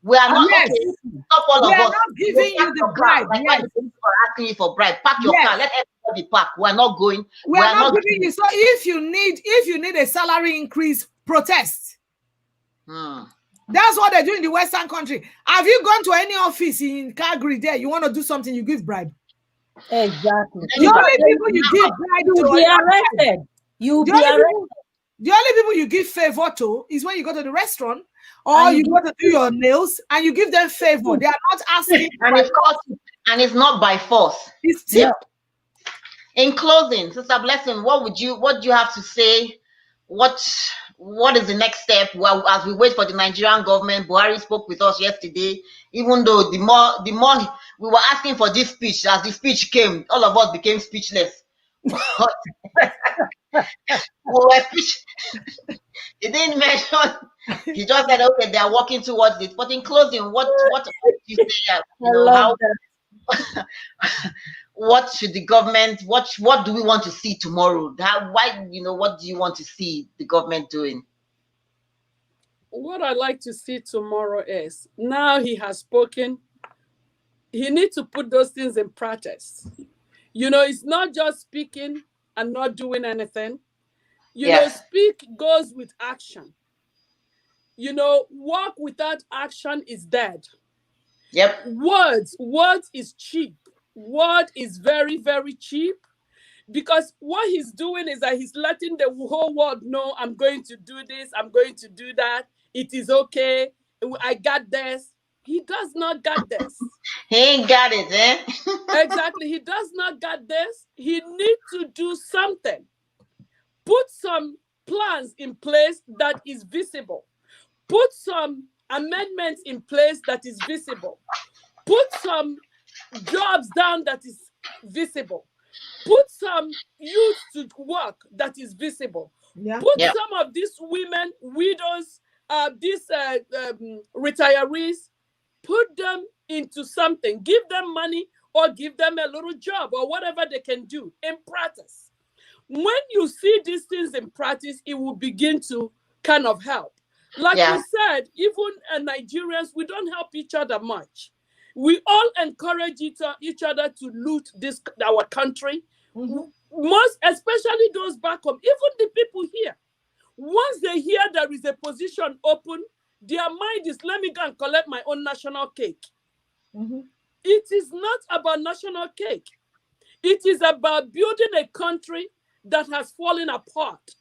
We are not stop all of us. We are not giving you the bribe. Like when the people are asking you for bribe, pack your car, let everybody pack. We're not going. We are not giving you. So if you need a salary increase, protest. That's what they do in the Western country. Have you gone to any office in Calgary there? You want to do something, you give bribe. Exactly. The only people you give bribe to, be arrested. You'll be arrested. The only people you give favor to is when you go to the restaurant or you go to do your nails and you give them favor. They are not asking. And it's not by force. It's tip. In closing, Sister Blessing, what do you have to say? What is the next step? Well, as we wait for the Nigerian government, Buhari spoke with us yesterday. Even though the more we were asking for this speech, as the speech came, all of us became speechless. He didn't mention. He just said, "Okay, they are working towards it." But in closing, what do you say? What should the government? What do we want to see tomorrow? What do you want to see the government doing? What I'd like to see tomorrow is, now he has spoken, he needs to put those things in practice. It's not just speaking and not doing anything. Speak goes with action. Work without action is dead. Yep. Words is cheap. Word is very, very cheap, because what he's doing is that he's letting the whole world know, I'm going to do this, I'm going to do that. It is okay. I got this. He does not got this. He ain't got it, eh? Exactly. He does not got this. He needs to do something. Put some plans in place that is visible. Put some amendments in place that is visible. Put some jobs down that is visible. Put some youth to work that is visible. Put some of these women, widows, these retirees, put them into something. Give them money or give them a little job or whatever they can do in practice. When you see these things in practice, it will begin to kind of help. Like you said, even Nigerians, we don't help each other much. We all encourage each other to loot our country. Most, especially those back home, even the people here. Once they hear there is a position open, their mind is, let me go and collect my own national cake. It is not about national cake. It is about building a country that has fallen apart,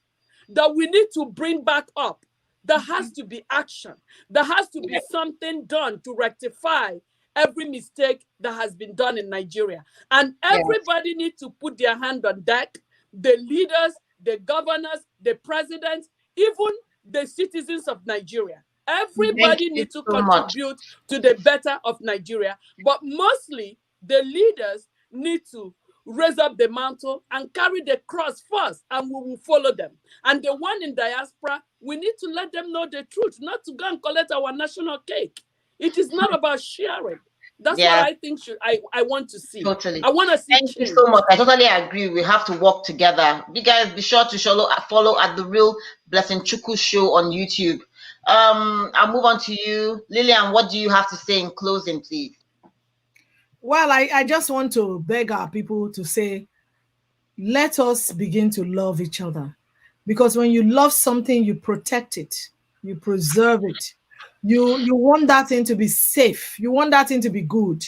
that we need to bring back up. There has to be action. There has to be something done to rectify every mistake that has been done in Nigeria. And everybody needs to put their hand on deck. The leaders, the governors, the presidents, even the citizens of Nigeria. Everybody needs to contribute to the better of Nigeria, but mostly the leaders need to raise up the mantle and carry the cross first, and we will follow them. And the one in diaspora, we need to let them know the truth, not to go and collect our national cake. It is not about sharing. That's what I think I want to see. Totally. I want to see Thank change. you so much. I totally agree. We have to work together. You guys be sure to follow at the Real Blessing Chuku Show on YouTube. I'll move on to you. Lillian, what do you have to say in closing, please? Well, I just want to beg our people to say, let us begin to love each other. Because when you love something, you protect it, you preserve it. You want that thing to be safe. You want that thing to be good.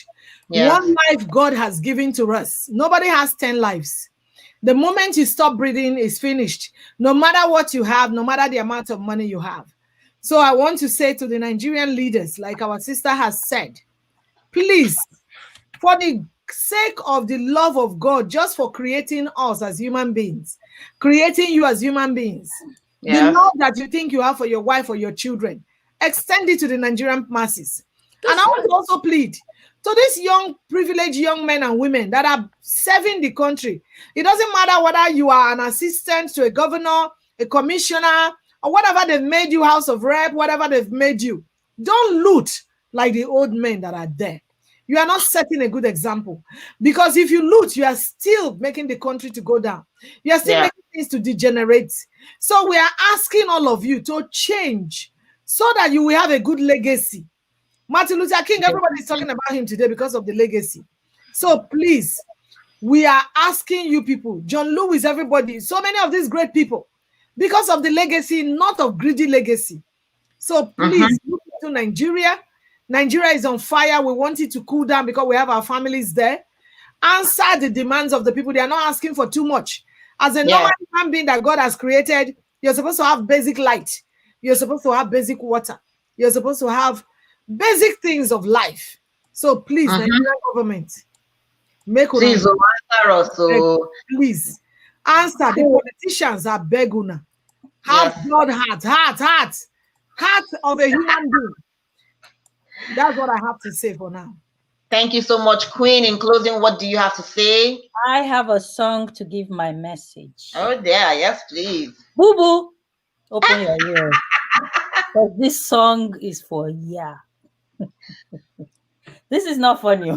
Yes. One life God has given to us. Nobody has 10 lives. The moment you stop breathing, it's finished. No matter what you have, no matter the amount of money you have. So I want to say to the Nigerian leaders, like our sister has said, please, for the sake of the love of God, just for creating us as human beings, creating you as human beings, the love that you think you have for your wife or your children, extend it to the Nigerian masses. And I want to also plead to these young, privileged young men and women that are serving the country. It doesn't matter whether you are an assistant to a governor, a commissioner, or whatever they've made you, House of Rep, whatever they've made you. Don't loot like the old men that are there. You are not setting a good example, because if you loot, you are still making the country to go down. You are still making things to degenerate. So we are asking all of you to change so that you will have a good legacy. Martin Luther King, everybody is talking about him today because of the legacy. So please, we are asking you people, John Lewis, everybody, so many of these great people, because of the legacy, not of greedy legacy. So please, look to Nigeria. Nigeria is on fire. We want it to cool down because we have our families there. Answer the demands of the people. They are not asking for too much. As a normal human being that God has created, you're supposed to have basic light. You're supposed to have basic water. You're supposed to have basic things of life. So please, Nigerian government, make please answer us. So please answer. The politicians are beguna. Have blood heart of a human being. That's what I have to say for now. Thank you so much, Queen. In closing, what do you have to say? I have a song to give my message. Oh, yeah. Yes, please. Boo boo, open your ears. But this song is for ya. This is not funny.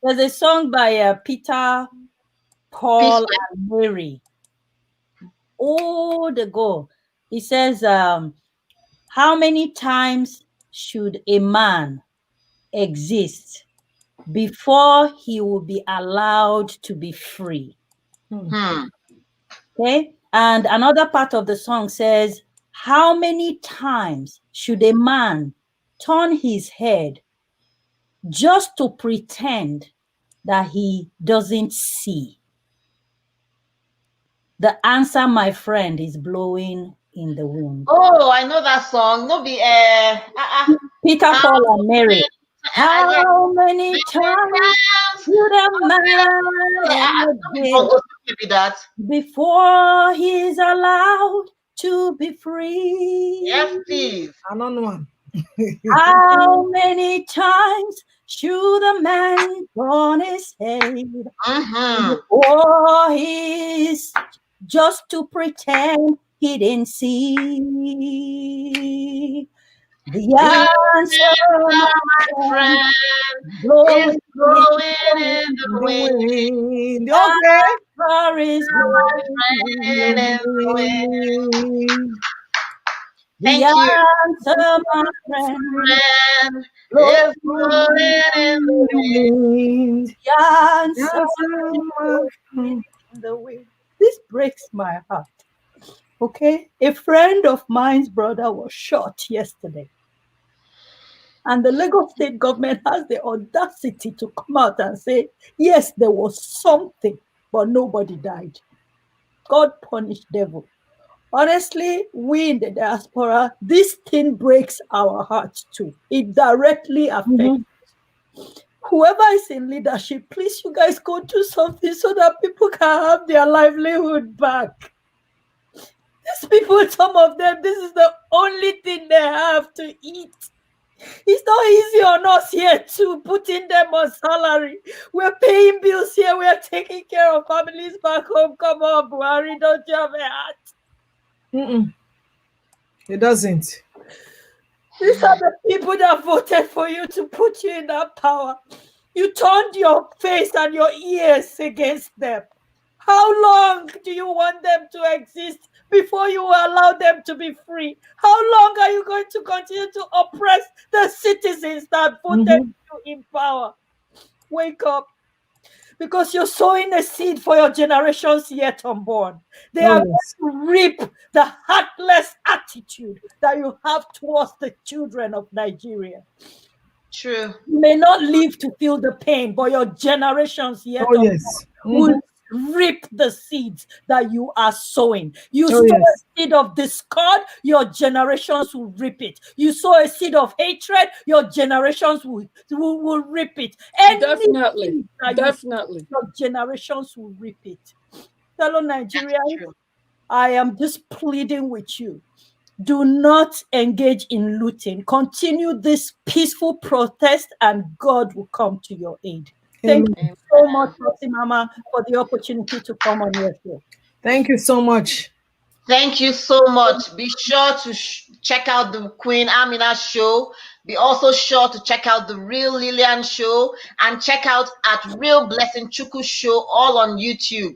There's a song by Peter, Paul, and Mary. Oh, the go. He says, how many times should a man exist before he will be allowed to be free? Okay. And another part of the song says, how many times should a man turn his head just to pretend that he doesn't see? The answer, my friend, is blowing in the wind. Oh, I know that song. No be Peter, Paul, and Mary. How many times should a man exist before he's allowed to be free? Yes, please. Another one. How many times should a man turn his head before he's just to pretend he didn't see? The answer, my friend, is blowing in the wind. Okay. Is blowing in the wind. Thank the you. answer, my friend, is blowing in the wind. The answer in the wind. This breaks my heart. Okay, a friend of mine's brother was shot yesterday. And the Lagos state government has the audacity to come out and say, yes, there was something, but nobody died. God punished devil. Honestly, we in the diaspora, this thing breaks our hearts too. It directly affects whoever is in leadership. Please, you guys go do something so that people can have their livelihood back. These people, some of them, this is the only thing they have to eat. It's not easy on us here to putting them on salary. We're paying bills here. We're taking care of families back home. Come on, Buhari, don't you have a heart? It doesn't. These are the people that voted for you to put you in that power. You turned your face and your ears against them. How long do you want them to exist before you allow them to be free? How long are you going to continue to oppress the citizens that voted you in power? Wake up. Because you're sowing a seed for your generations yet unborn. They are going to reap the heartless attitude that you have towards the children of Nigeria. True. You may not live to feel the pain, but your generations yet unborn will reap the seeds that you are sowing. You sow a seed of discord, your generations will reap it. You sow a seed of hatred, your generations will reap it. Definitely. Definitely. Your generations will reap it. Fellow Nigerians, I am just pleading with you. Do not engage in looting. Continue this peaceful protest and God will come to your aid. Thank you so much, Mama, for the opportunity to come on your show. Thank you so much. Thank you so much. Be sure to check out the Queen Amina show. Be also sure to check out the Real Lillian show and check out at Real Blessing Chuku show all on YouTube.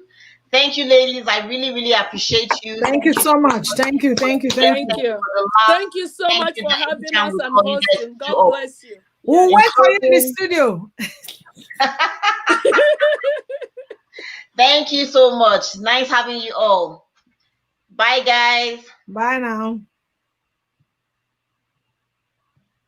Thank you, ladies. I really, really appreciate you. Thank you so much. Thank you. Thank you so much for having us and hosting. God bless you. We'll wait for you in the studio. Thank you so much. Nice having you all. Bye, guys. Bye now.